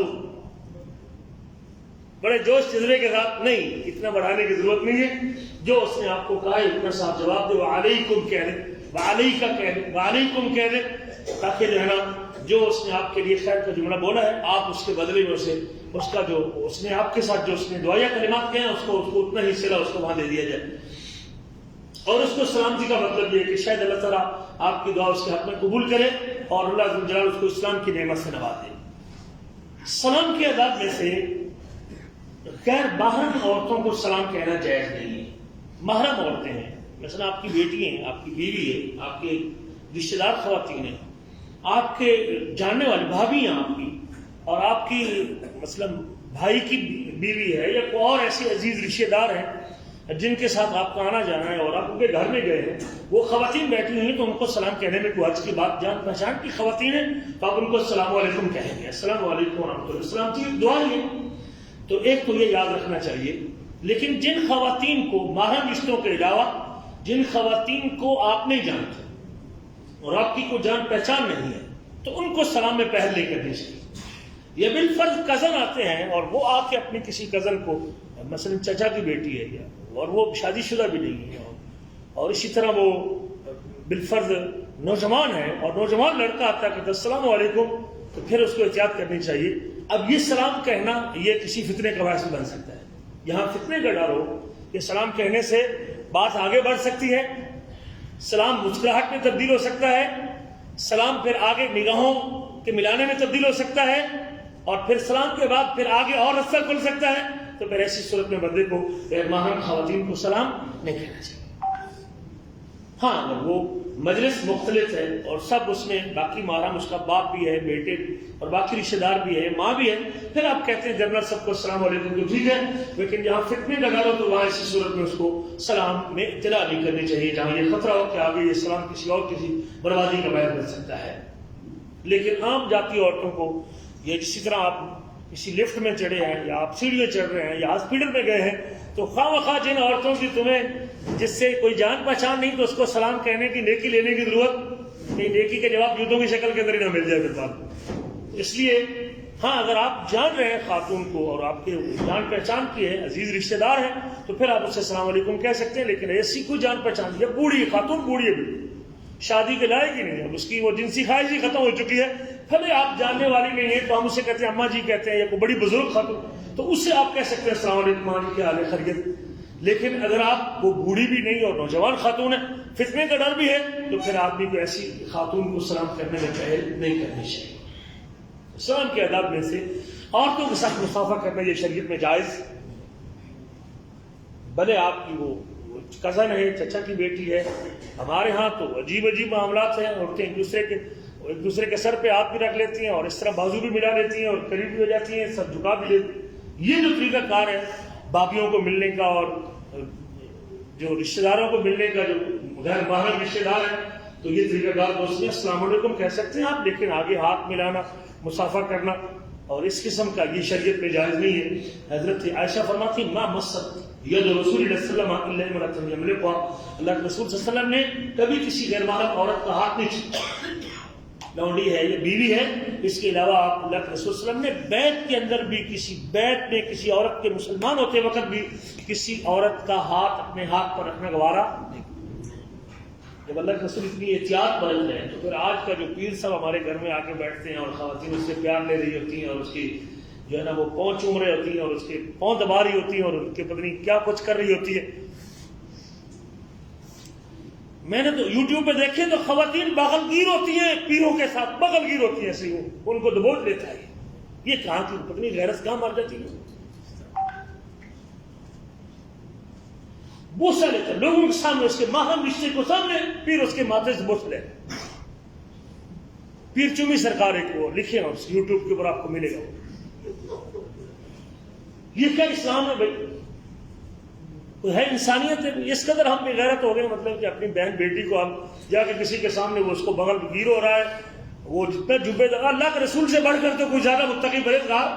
بڑے جوش جذبے کے ساتھ، نہیں، اتنا بڑھانے کی ضرورت نہیں ہے. جو اس نے آپ کو کہا ہے اتنا صاف جواب دے، وعلیکم کہہ دیں، وعلیکہ کہہ دیں، وعلیکم کہہ دیں، تاکہ جو ہے نا جو اس نے آپ کے لیے خیر کا جملہ بولا ہے آپ اس کے بدلے میں اسے اس کا جو اس نے آپ کے ساتھ جو اس نے دعائیہ کلمات کہے ہیں اس کو اتنا ہی صلہ اس کو وہاں دے دیا جائے. اور اس کو سلامتی کا مطلب یہ ہے کہ شاید اللہ تعالیٰ آپ کی دعا اس کے حق میں قبول کرے اور اللہ عز و جل اس کو اسلام کی نعمت سے نوازے. سلام کے آداب میں سے غیر محرم عورتوں کو سلام کہنا جائز نہیں ہے. محرم عورتیں ہیں، مثلا آپ کی بیٹی ہیں، آپ کی بیوی ہے، آپ کے رشتے دار خواتین ہیں، آپ کے جاننے والی بھابھی ہیں آپ کی، اور آپ کی مثلا بھائی کی بیوی ہے یا کوئی اور ایسے عزیز رشتے دار ہیں جن کے ساتھ آپ کا آنا جانا ہے اور آپ ان کے گھر میں گئے ہیں، وہ خواتین بیٹھی ہوئی ہیں تو ان کو سلام کہنے میں کوئی حرج کی بات، جان پہچان کی خواتین ہیں تو آپ ان کو السلام علیکم کہیں گے، السلام علیکم ورحمۃ اللہ، السلام کی دعا ہے. تو ایک تو یہ یاد رکھنا چاہیے. لیکن جن خواتین کو محرم رشتوں کے علاوہ جن خواتین کو آپ نہیں جانتے اور آپ کی کوئی جان پہچان نہیں ہے تو ان کو سلام میں پہل نہیں کرنی چاہیے. یہ بالفرض کزن آتے ہیں اور وہ آ کے اپنی کسی کزن کو، مثلا چچا کی بیٹی ہے یا اور وہ شادی شدہ بھی نہیں ہے اور اسی طرح وہ بالفرض نوجوان ہے اور نوجوان لڑکا آتا ہے کہ السلام علیکم، تو پھر اس کو احتیاط کرنی چاہیے. اب یہ سلام کہنا یہ کسی فتنے کا باعث بن سکتا ہے. یہاں فتنے کا ڈر ہو کہ سلام کہنے سے بات آگے بڑھ سکتی ہے، سلام مسکراہٹ میں تبدیل ہو سکتا ہے، سلام پھر آگے نگاہوں کے ملانے میں تبدیل ہو سکتا ہے، اور پھر سلام کے بعد پھر آگے اور رستہ کھل سکتا ہے. تو پھر ایسی صورت میں بندے کو محرم خواتین کو سلام نہیں کہنا چاہیے. ہاں اگر وہ مجلس مختلف ہے اور سب اس میں باقی محرم اس کا باپ بھی ہے، بیٹے اور باقی رشتے دار بھی ہے، ماں بھی ہے، پھر آپ کہتے ہیں جنرل سب کو السلام علیکم تو ٹھیک ہے. لیکن جہاں فتنے کا ڈر ہو تو وہاں ایسی صورت میں اس کو سلام میں اطلاع نہیں کرنی چاہیے، جہاں یہ خطرہ ہو کہ آگے یہ سلام کسی اور کسی بربادی کا باعث بن سکتا ہے. لیکن عام جاتی عورتوں کو یہ جسی طرح آپ کسی لفٹ میں چڑھے ہیں یا آپ سیڑھیاں چڑھ رہے ہیں یا ہاسپٹل میں گئے ہیں تو خواہ مخواہ جن عورتوں کی تمہیں جس سے کوئی جان پہچان نہیں تو اس کو سلام کہنے کی نیکی لینے کی ضرورت نہیں. نیکی کے جواب جوتوں کی شکل کے اندر ہی نہ مل جائے پھر بات. اس لیے ہاں اگر آپ جان رہے ہیں خاتون کو اور آپ کے جان پہچان کی ہے، عزیز رشتے دار ہیں، تو پھر آپ اس سے السلام علیکم کہہ سکتے ہیں. لیکن ایسی کوئی جان پہچان، یہ بوڑھی خاتون بوڑھی ہے، شادی کے لائق ہی نہیں ہے، اب اس کی وہ جنسی خواہش ہی ختم ہو چکی ہے، پھر آپ جاننے والی نہیں ہے تو ہم اسے کہتے ہیں اماں جی کہتے ہیں یا کوئی بڑی بزرگ خاتون، تو اس سے آپ کہہ سکتے ہیں السلام علیکم ماں جی کیا حال ہے خیریت. لیکن اگر آپ وہ بوڑھی بھی نہیں اور نوجوان خاتون ہے، فتنے کا ڈر بھی ہے، تو پھر آدمی کو ایسی خاتون کو سلام کرنے میں پہل نہیں کرنی چاہیے. سلام کے آداب میں سے عورتوں کے ساتھ مصافحہ کرنا یہ شریعت میں جائز، بھلے آپ کی وہ کزن ہے، چچا کی بیٹی ہے. ہمارے ہاں تو عجیب عجیب معاملات ہیں، عورتیں ایک دوسرے کے سر پہ ہاتھ بھی رکھ لیتی ہیں اور اس طرح بازو بھی ملا لیتی ہیں اور قریب بھی ہو جاتی ہیں، سر جھکا بھی لیتی ہیں. یہ جو طریقہ کار ہے بابیوں کو ملنے کا اور جو رشتہ داروں کو ملنے کا، جو غیر محرم رشتہ دار ہیں، تو یہ طریقہ کار دوست میں السلام علیکم کہہ سکتے ہیں آپ، لیکن آگے ہاتھ ملانا، مصافحہ کرنا اور اس قسم کا یہ شریعت میں جائز نہیں ہے. حضرت عائشہ فرماتی ما مست ید رسول اللہ صلی اللہ علیہ وسلم امرأۃ یملکها، اللہ کے رسول صلی اللہ علیہ وسلم نے کبھی کسی غیر محرم عورت کا ہاتھ نہیں چھوڑا، لونڈی ہے یا بیوی ہے. اس کے علاوہ آپ اللہ کے رسول صلی اللہ علیہ وسلم نے بیت کے اندر بھی کسی بیت میں کسی عورت کے مسلمان ہوتے وقت بھی کسی عورت کا ہاتھ اپنے ہاتھ پر رکھنا گوارا نہیں. جب اللہ کے رسول اتنی احتیاط برت رہے ہیں تو پھر آج کا جو پیر صاحب ہمارے گھر میں آ کے بیٹھتے ہیں اور خواتین اس سے پیار لے رہی ہوتی ہیں اور اس کی جو ہے نا وہ پاؤں چوم رہی ہوتی ہیں اور اس کے پاؤں دبا رہی ہوتی ہیں اور ان کے پتہ نہیں کیا کچھ کر رہی ہوتی ہے. میں نے تو یوٹیوب پہ دیکھے تو خواتین بغل گیر ہوتی ہیں پیروں کے ساتھ، بغل گیر ہوتی ہیں ایسے، وہ ان کو دبوچ لیتا ہے. یہ کہاں کی پتہ نہیں غیرت کہاں مر جاتی ہے. بوسہ لیتا ہے لوگوں کے سامنے، اس کے محرم رشتے کو سامنے پیر اس کے ماتھے سے بوسہ لے. پیر چومی سرکار ایک وہ لکھے ہیں یوٹیوب کے اوپر آپ کو ملے گا. یہ کیا اسلام ہے بھائی؟ ہے انسانیت ہے؟ اس قدر ہم بے غیرت ہو گئے مطلب کہ اپنی بہن بیٹی کو ہم جا کے کسی کے سامنے وہ اس کو بغل گیر ہو رہا ہے، وہ جتنے جبے لگا. اللہ کے رسول سے بڑھ کر تو کوئی زیادہ متقی پرہیزگار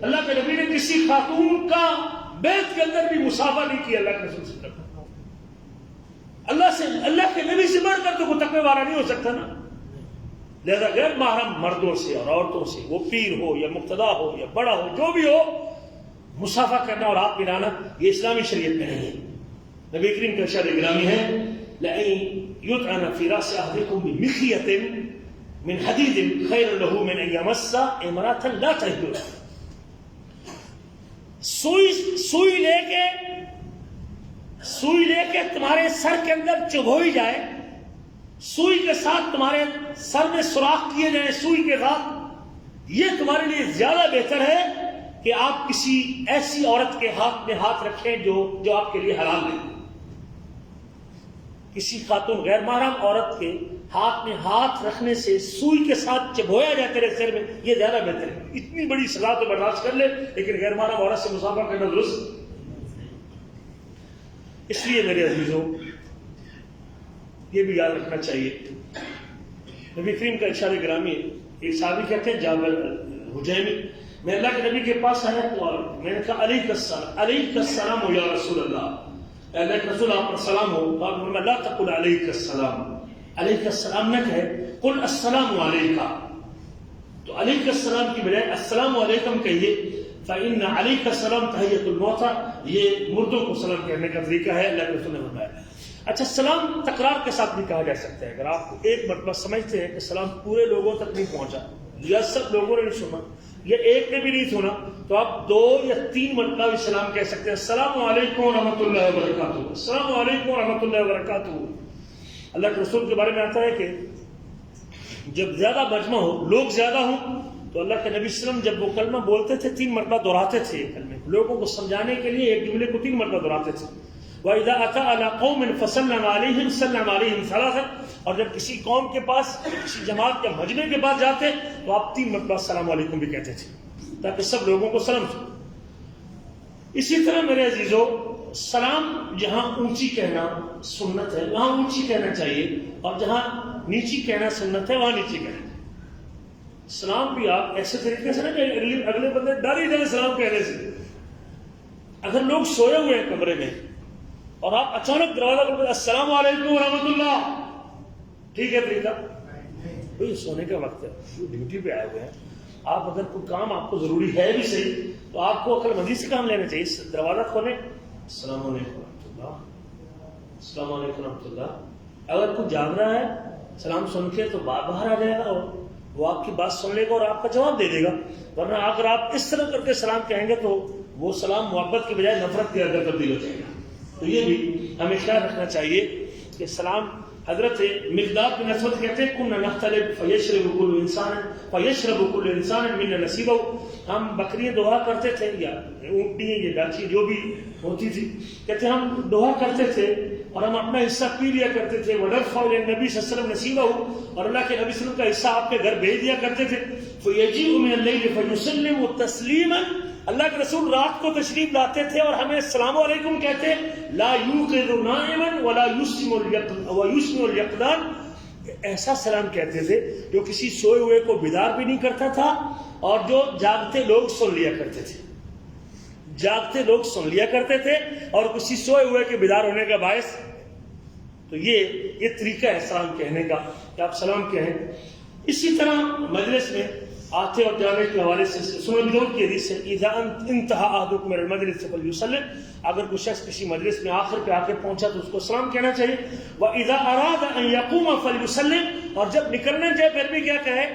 اللہ کے نبی نے کسی خاتون کا بیت کے اندر بھی مصافحہ نہیں کیا اللہ کے رسول سے. اللہ کے نبی سے بڑھ کر تو کوئی تقوی والا نہیں ہو سکتا نا. لہذا غیر محرم مردوں سے اور عورتوں سے، وہ پیر ہو یا مقتدا ہو یا بڑا ہو، جو بھی ہو، مصافحہ کرنا اور ہاتھ ملانا یہ اسلامی شریعت میں نہیں ہے. نبی کریم کا ارشاد گرامی ہے لَأَن يُطْعَنَ فِي رَأْسِ أَحَدِكُم بِمِخْيَةٍ مِّنْ حَدِيدٍ خَيْرٌ لَهُ مِنْ أَن يَمَسَّ امْرَأَةً لَا تَحِلُّ لَهُ. سوئی لے کے تمہارے سر کے اندر چبھوئی جائے، سوئی کے ساتھ تمہارے سر میں سوراخ کیے جائیں سوئی کے ساتھ، یہ تمہارے لیے زیادہ بہتر ہے کہ آپ کسی ایسی عورت کے ہاتھ میں ہاتھ رکھیں جو آپ کے لیے حرام ہے. کسی خاتون غیر محرم عورت کے ہاتھ میں ہاتھ رکھنے سے سوئی کے ساتھ چبھویا جائے تیرے سر میں، یہ زیادہ بہتر ہے. اتنی بڑی سزا تو برداشت کر لے، لیکن غیر محرم عورت سے مصافحہ کرنا درست. اس لیے میرے عزیزوں یہ بھی یاد رکھنا چاہیے. نبی کریم کا ارشاد گرامی ہے، ایک صحابی کہتے ہیں جابر حجیمی، میں اللہ کے نبی کے پاس آیا تو میں نے کہا علیک السلام یا رسول اللہ، اللہ کے رسول آپ پر سلام ہو. فرمایا لا تقل علیک السلام، علیک السلام نہ کہے، قل السلام علیکا. تو علیک السلام کی بجائے السلام علیکم کہیے. فإن علیک السلام تحیۃ الموتى، یہ مردوں کو سلام کہنے کا طریقہ ہے، اللہ کے رسول نے فرمایا. اچھا، سلام تکرار کے ساتھ بھی کہا جا سکتا ہے. اگر آپ ایک مرتبہ سمجھتے ہیں کہ سلام پورے لوگوں تک نہیں پہنچا یا سب لوگوں نے نہیں سنا یا ایک نے بھی نہیں سنا، تو آپ 2 یا 3 مرتبہ بھی سلام کہہ سکتے ہیں. السلام علیکم ورحمۃ اللہ وبرکاتہ، السلام علیکم ورحمۃ اللہ وبرکاتہ. اللہ کے رسول کے بارے میں آتا ہے کہ جب زیادہ مجمع ہو، لوگ زیادہ ہوں، تو اللہ کے نبی صلی اللہ علیہ وسلم جب وہ کلمہ بولتے تھے 3 مرتبہ دہراتے تھے. کلمے لوگوں کو سمجھانے کے لیے ایک جملے کو 3 مرتبہ دہراتے تھے. وَإِذَا أَتَى عَلَىٰ قَوْمٍ فَسَلَّمَ عَلَيْهِمْ سَلَّمَ عَلَيْهِمْ ثَلَاثًا، اور جب کسی قوم کے پاس، کسی جماعت یا مجمع کے پاس جاتے تو آپ 3 مرتبہ السلام علیکم بھی کہتے تھے تاکہ سب لوگوں کو سلام سو. اسی طرح میرے عزیزوں، سلام جہاں اونچی کہنا سنت ہے وہاں اونچی کہنا چاہیے، اور جہاں نیچی کہنا سنت ہے وہاں نیچی کہنا چاہیے. سلام بھی آپ ایسے طریقے سے نہ کہ اگلے بندے ڈر ہی جائے سلام کہنے سے. اگر لوگ سوئے ہوئے ہیں کمرے میں اور آپ اچانک دروازہ کھول کر السلام علیکم ورحمۃ اللہ، ٹھیک ہے طریقہ؟ بھائی سونے کا وقت ہے، ڈیوٹی پہ آئے ہوئے ہیں آپ، اگر کوئی کام آپ کو ضروری ہے بھی صحیح تو آپ کو عقل مندی سے کام لینا چاہیے. دروازہ کھولیں، السلام علیکم ورحمۃ اللہ، السلام علیکم ورحمۃ اللہ. اگر کوئی جاگ رہا ہے سلام سن کے تو باہر آ جائے گا اور وہ آپ کی بات سن لے گا اور آپ کا جواب دے دے گا. ورنہ اگر آپ اس طرح کر کے سلام کہیں گے تو وہ سلام محبت کی بجائے نفرت کے اندر تبدیل ہو جائے گا. تو یہ بھی ہمیں خیال رکھنا چاہیے کہ سلام، حضرت مقداد بن اسود کہتے ہیں کنا نختلف فیشرب کل انسان منا نصیبہ، ہم بکریاں دوہا کرتے تھے یا اونٹنی یا ڈاچی جو بھی ہوتی تھی، کہتے ہیں ہم دوہا کرتے تھے اور ہم اپنا حصہ پی لیا کرتے تھے. وَنَرْفَعُ إِلَى النَّبِيِّ صلی اللہ علیہ وسلم نصیبہ، اور اللہ کے نبی صلی اللہ علیہ وسلم کا حصہ آپ کے گھر بھیج دیا کرتے تھے. فَيَجِيءُ مِنَ اللَّيْلِ فَيُسَلِّمُ تَسْلِيمًا، اللہ کے رسول رات کو تشریف لاتے تھے اور ہمیں السلام علیکم کہتے. لا يوقظ نائما ولا يسمع اليقظان، ایسا سلام کہتے تھے جو کسی سوئے ہوئے کو بیدار بھی نہیں کرتا تھا اور جو جاگتے لوگ سن لیا کرتے تھے، جاگتے لوگ سن لیا کرتے تھے اور کسی سوئے ہوئے کے بیدار ہونے کا باعث. تو یہ طریقہ ہے سلام کہنے کا کہ آپ سلام کہیں. اسی طرح مجلس میں آتے اور جانے کے حوالے سے سنن ابی داؤد کی حدیث ہے اذا انتہا احدکم من المجلس فلیسلم، اگر کوئی شخص کسی مجلس میں آخر پہ آ کے پہنچا تو اس کو سلام کہنا چاہیے. واذا اراد ان یقوم فلیسلم، اور جب نکلنا چاہے پھر بھی کیا کہے،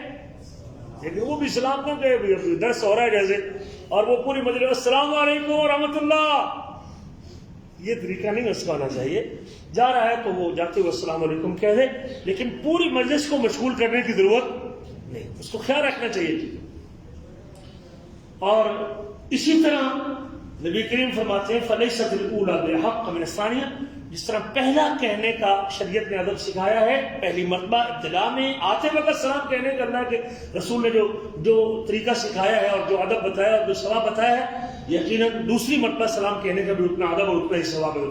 لیکن وہ بھی سلام نہ کہے، درس ہو رہا ہے جیسے اور وہ پوری مجلس السلام علیکم ورحمۃ اللہ، یہ طریقہ نہیں اس کا ہونا چاہیے. جا رہا ہے تو وہ جاتے ہوئے السلام علیکم کہہ دے، لیکن پوری مجلس کو مشغول کرنے کی ضرورت نہیں، اس کو خیال رکھنا چاہیے. اور اسی طرح نبی کریم فرماتے ہیں فَلَيْسَتِ الْأُولَى بِأَحَقَّ مِنَ الثَّانِيَةِ، جس طرح پہلا کہنے کا شریعت نے ادب سکھایا ہے، پہلی مرتبہ ابتدا میں آتے وقت سلام کہنے کا اللہ کے رسول نے جو طریقہ سکھایا ہے اور جو ادب بتایا اور جو ثواب بتایا ہے، یقیناً دوسری مرتبہ سلام کہنے کا بھی اتنا ادب اور اتنا ہی ثواب ہے.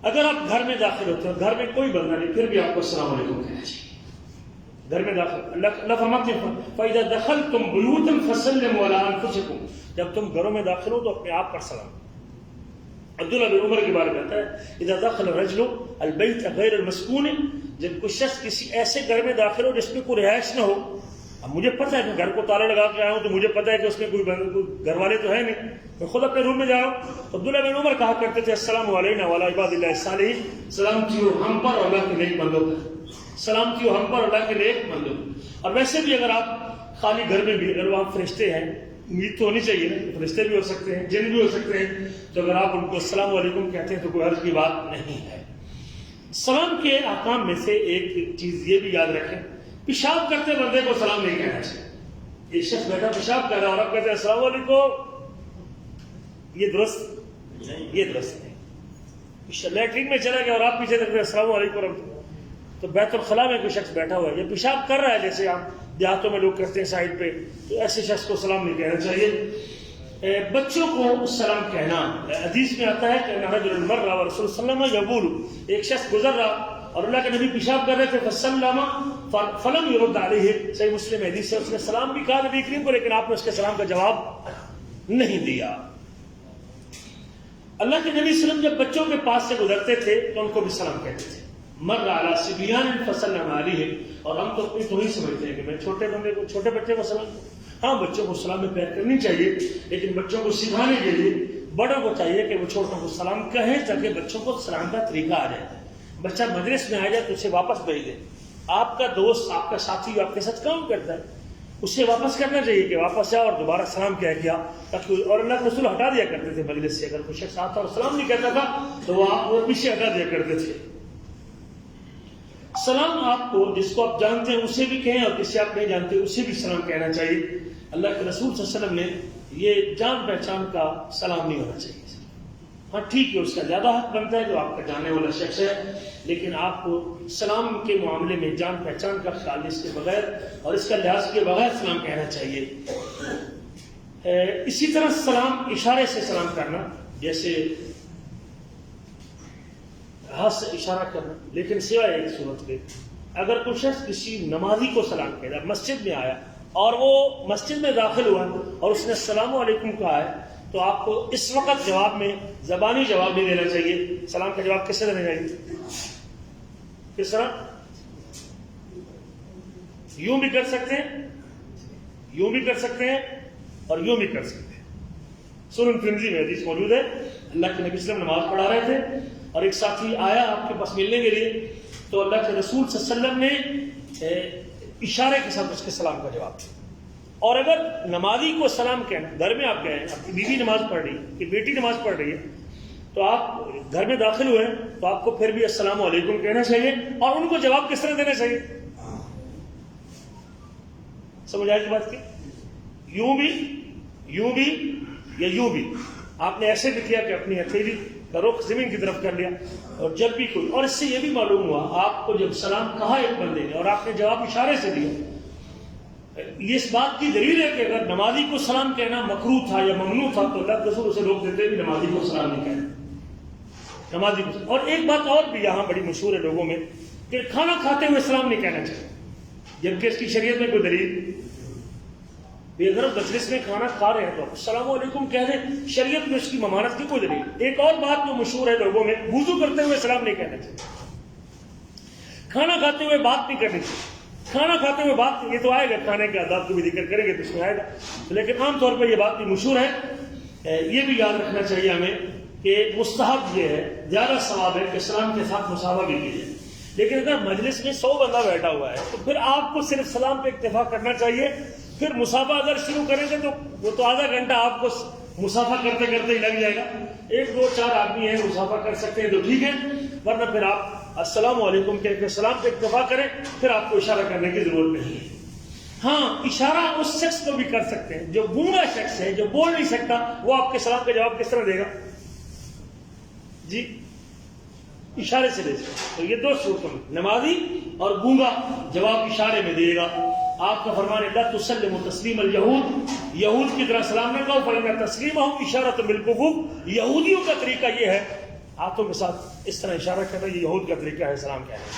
اگر آپ گھر میں داخل ہوتے ہیں، گھر میں کوئی بندہ نہیں، پھر بھی آپ کو السلام علیکم کہنا چاہیے. گھر میں داخل اللہ فرماتے ہیں فَإِذَا دَخَلْتُمْ بُيُوتًا فَسَلِّمُوا عَلَىٰ أَنفُسِكُمْ، جب تم گھروں میں داخل ہو تو اپنے آپ پر سلام. عبداللہ بن عمر کے بارے میں آتا ہے اذا دخل الرجل البیت غیر المسکون، جب کوئی شخص کسی ایسے گھر میں داخل ہو جس میں کوئی رہائش نہ ہو. اب مجھے پتہ ہے کہ گھر کو تالا لگا کے آیا ہوں تو مجھے پتہ ہے کہ اس میں کوئی گھر والے تو ہے نہیں، میں خود اپنے روم میں جا رہا ہوں. تو عبداللہ بن عمر کہا کرتے تھے السلام علینا وعلی عباد اللہ الصالحین، سلامتی ہو ہم پر اور اللہ کے نیک بندوں پر، سلامتی ہو ہم پر اور اللہ کے نیک بندوں پر. اور ویسے بھی اگر آپ خالی گھر میں بھی اگر وہ آپ فرشتے ہیں، امید تو ہونی چاہیے نا، فرشتے بھی ہو سکتے ہیں، جن بھی ہو سکتے ہیں، تو اگر آپ ان کو السلام علیکم کہتے ہیں تو کوئی حرج کی بات نہیں ہے. سلام کے احکام میں سے ایک چیز یہ بھی یاد رکھیں، پیشاب کرتے بندے کو سلام نہیں کہنا چاہیے. ایک شخص بیٹھا پیشاب کر رہا ہے اور آپ کہتے ہیں السلام علیکم، یہ درست نہیں. لیٹرین میں چلا گیا اور آپ پیچھے دیکھتے ہیں السلام علیکم، تو بیت الخلاء میں کوئی شخص بیٹھا ہوا ہے یا پیشاب کر رہا ہے جیسے آپ دیہاتوں میں لوگ کرتے ہیں سائڈ پہ، تو ایسے شخص کو سلام نہیں کہنا چاہیے. بچوں کو سلام کہنا، حدیث میں آتا ہے کہ رجل مر ورسول صلی اللہ علیہ وسلم یقول، ایک شخص گزر رہا اور اللہ کے نبی پیشاب کر رہے تھے، فسلم فلم يرد علیہ، صحیح مسلم حدیث ہے، اس نے سلام بھی کہا نبی کریم کو لیکن آپ نے اس کے سلام کا جواب نہیں دیا. اللہ کے نبی صلی اللہ علیہ وسلم جب بچوں کے پاس سے گزرتے تھے تو ان کو بھی سلام کہتے تھے. مر علی صبیان فسلم علیہ، اور ہم تو اپنی تو ہی سمجھتے ہیں کہ میں چھوٹے بچے کو سلام. ہاں بچوں کو سلام میں پیار کرنی چاہیے، لیکن بچوں کو سکھانے کے لیے بڑوں کو چاہیے کہ وہ چھوٹوں کو سلام کہیں تاکہ بچوں کو سلام کا طریقہ آ جائے. بچہ مدرس میں آ جائے تو اسے واپس بھیج دے. آپ کا دوست، آپ کا ساتھی آپ کے ساتھ کام کرتا ہے، اسے واپس کرنا چاہیے کہ واپس جاؤ اور دوبارہ سلام کیا گیا تاکہ، اور اللہ کے رسول ہٹا دیا کرتے تھے مجلس سے. اگر کوئی شخص آتا اور سلام نہیں کہتا تھا تو وہ پیچھے ہٹا دیا کرتے تھے. سلام آپ کو جس کو آپ جانتے ہیں اسے بھی کہیں اور کسی آپ نہیں جانتے اسے بھی سلام کہنا چاہیے. اللہ کے رسول صلی اللہ علیہ وسلم نے یہ جان پہچان کا سلام نہیں ہونا چاہیے. ہاں ٹھیک ہے، اس کا زیادہ حق بنتا ہے جو آپ کا جاننے والا شخص ہے، لیکن آپ کو سلام کے معاملے میں جان پہچان کا خیال اس کے بغیر اور اس کا لحاظ کے بغیر سلام کہنا چاہیے. اسی طرح سلام اشارے سے سلام کرنا، جیسے ہاتھ سے اشارہ کرنا، لیکن سوائے ایک صورت پہ اگر کوئی شخص کسی نمازی کو سلام کہہ رہا، مسجد میں آیا اور وہ مسجد میں داخل ہوا اور اس نے السلام علیکم کہا ہے، تو آپ کو اس وقت جواب میں زبانی جواب نہیں دینا چاہیے. سلام کا جواب کیسے دینا چاہیے؟ کس طرح؟ یوں بھی کر سکتے ہیں، یوں بھی کر سکتے ہیں اور یوں بھی کر سکتے ہیں. سنن ترمذی میں حدیث موجود ہے، اللہ کے نبی صلی اللہ علیہ وسلم نماز پڑھا رہے تھے اور ایک ساتھی آیا آپ کے پاس ملنے کے لیے، تو اللہ کے رسول صلی اللہ علیہ وسلم نے اشارے کے ساتھ اس کے سلام کا جواب دیا. اور اگر نمازی کو سلام کہنا، گھر میں آپ کہیں آپ کی بیوی نماز پڑھ رہی ہے، کہ بیٹی نماز پڑھ رہی ہے، تو آپ گھر میں داخل ہوئے ہیں تو آپ کو پھر بھی السلام علیکم کہنا چاہیے. اور ان کو جواب کس طرح دینا چاہیے؟ سمجھ آئی کی بات کی؟ یوں بھی یا یوں بھی. آپ نے ایسے بھی کیا کہ اپنی ہتھیلی کا رخ زمین کی طرف کر لیا. اور جب بھی کوئی، اور اس سے یہ بھی معلوم ہوا آپ کو جب سلام کہا ایک بندے نے اور آپ نے جواب اشارے سے دیا، یہ اس بات کی دلیل ہے کہ اگر نمازی کو سلام کہنا مکروہ تھا یا ممنوع تھا تو اللہ کے رسول اسے روک دیتے بھی نمازی کو سلام نہیں کہنا. نمازی کو. اور ایک بات اور بھی یہاں بڑی مشہور ہے لوگوں میں کہ کھانا کھاتے ہوئے سلام نہیں کہنا چاہیے، جبکہ اس کی شریعت میں کوئی دلیل. اگر مجلس میں کھانا کھا رہے ہیں تو السلام علیکم کہہ دیں، شریعت میں اس کی ممانعت کی کوئی دلیل. ایک اور بات جو مشہور ہے لوگوں میں، وضو کرتے ہوئے سلام نہیں کہنا چاہیے، کھانا کھاتے ہوئے بات نہیں کرنی چاہیے. کھانا کھاتے ہوئے بات، یہ تو آئے گا کھانے کے آداب کو بھی ذکر کریں گے تو اس میں آئے گا، لیکن عام طور پر یہ بات بھی مشہور ہے. یہ بھی یاد رکھنا چاہیے ہمیں کہ مستحب یہ ہے، زیادہ ثواب ہے کہ سلام کے ساتھ مصافحہ بھی کیجیے. لیکن اگر مجلس میں 100 بندہ بیٹھا ہوا ہے تو پھر آپ کو صرف سلام پہ اکتفا کرنا چاہیے. پھر مصافحہ اگر شروع کریں گے تو وہ تو آدھا گھنٹہ آپ کو مصافحہ کرتے کرتے ہی لگ جائے گا. 1 2 4 آدمی ہیں مصافحہ کر سکتے ہیں تو ٹھیک ہے، ورنہ پھر آپ السلام علیکم کہہ کے سلام پہ اکتفا کریں، پھر آپ کو اشارہ کرنے کی ضرورت نہیں ہے. ہاں اشارہ اس شخص کو بھی کر سکتے ہیں جو گونگا شخص ہے، جو بول نہیں سکتا، وہ آپ کے سلام کا جواب کس طرح دے گا؟ جی اشارے سے دے سکتے. تو یہ 2 صورتوں میں، نمازی اور گونگا جواب اشارے میں دے گا. آپ کا فرمان لا تسلم تسلیم الیہود، یہود کی طرح سلام نہ کہو، فإن تسلیمہم اشارۃ بالکفر. یہودیوں کا طریقہ یہ ہے ہاتھوں کے ساتھ اس طرح اشارہ کرنا، یہ یہود کا طریقہ ہے سلام کہنے کا.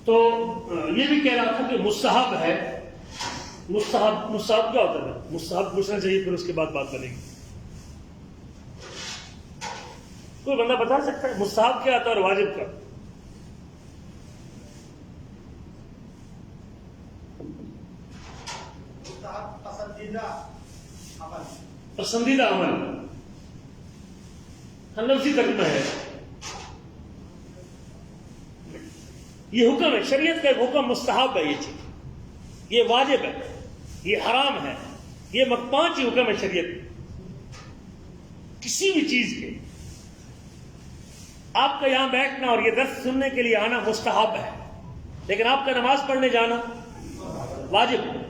تو یہ بھی کہہ رہا تھا کہ مستحب ہے. مستحب کیا ہوتا ہے؟ مستحب پوچھنا چاہیے، پھر اس کے بعد بات بنے گی. کوئی بندہ بتا سکتا ہے مستحب کیا آتا ہے اور واجب کیا؟ پسندیدہ عمل لفظی ترجمہ ہے. یہ حکم ہے، شریعت کا ایک حکم مستحب ہے، یہ چیز، یہ واجب ہے، یہ حرام ہے، یہ 5 ہی حکم ہے شریعت. کسی بھی چیز کے آپ کا یہاں بیٹھنا اور یہ درس سننے کے لیے آنا مستحب ہے، لیکن آپ کا نماز پڑھنے جانا واجب ہے.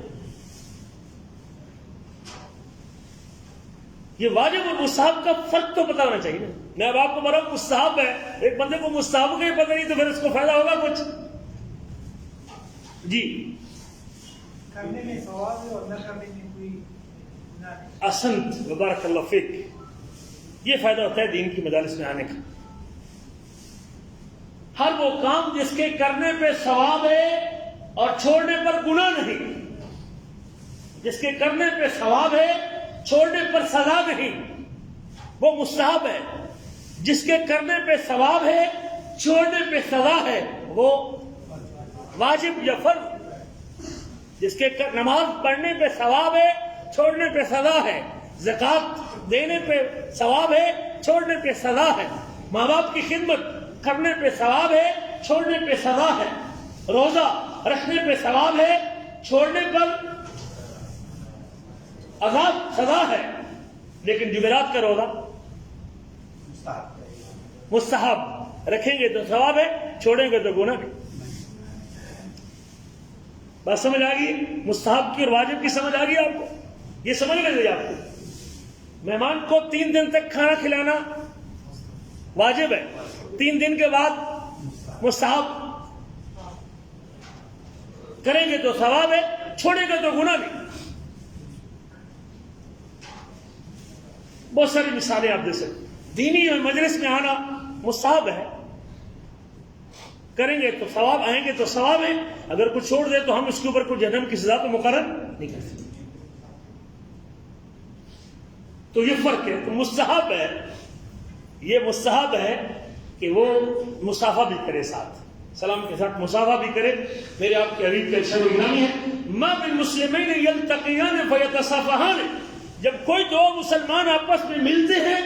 یہ واجب اور مستحب کا فرق تو پتہ ہونا چاہیے نا. میں اب آپ کو بڑا مستحب ہے، ایک بندے کو مستحب کا ہی پتہ نہیں تو پھر اس کو فائدہ ہوگا کچھ؟ جی کرنے میں ثواب ہے اور نہ کرنے میں کوئی گناہ نہیں. احسنت وبارک اللہ فیک. یہ فائدہ ہوتا ہے دین کی مجالس میں آنے کا. ہر وہ کام جس کے کرنے پہ ثواب ہے اور چھوڑنے پر گناہ نہیں، جس کے کرنے پہ ثواب ہے چھوڑنے پر سزا نہیں، وہ مستحب ہے. جس کے کرنے پہ ثواب ہے چھوڑنے پہ سزا ہے وہ واجب یا فرض. جس کے نماز پڑھنے پہ ثواب ہے چھوڑنے پہ سزا ہے، زکوٰۃ دینے پہ ثواب ہے چھوڑنے پہ سزا ہے، ماں باپ کی خدمت کرنے پہ ثواب ہے چھوڑنے پہ سزا ہے، روزہ رکھنے پہ ثواب ہے چھوڑنے پر عذاب سزا ہے. لیکن جمعرات کا روزہ مستحب، رکھیں گے تو ثواب ہے، چھوڑیں گے تو گناہ نہیں. بات سمجھ آ گئی؟ مستحب کی اور واجب کی سمجھ آ گئی آپ کو؟ یہ سمجھ لیں آپ کو. مہمان کو 3 دن تک کھانا کھلانا واجب ہے، 3 دن کے بعد مستحب. کریں گے تو ثواب ہے، چھوڑیں گے تو گناہ نہیں. بہت ساری مثالیں آپ دے سکتے. دینی مجلس میں آنا مستحب ہے، کریں گے تو ثواب، آئیں گے تو ثواب ہے. اگر کچھ چھوڑ دے تو ہم اس کے اوپر کوئی جہنم کی سزا تو مقرر نہیں کر سکتے. تو یہ فرق ہے. تو مستحب ہے، یہ مستحب ہے کہ وہ مصافحہ بھی کرے، ساتھ سلام کے ساتھ مصافحہ بھی کرے. میرے آپ کے حبیب کا ارشاد گرامی ہے ما من مسلمین یلتقیان فیتصافحان. جب کوئی 2 مسلمان آپس میں ملتے ہیں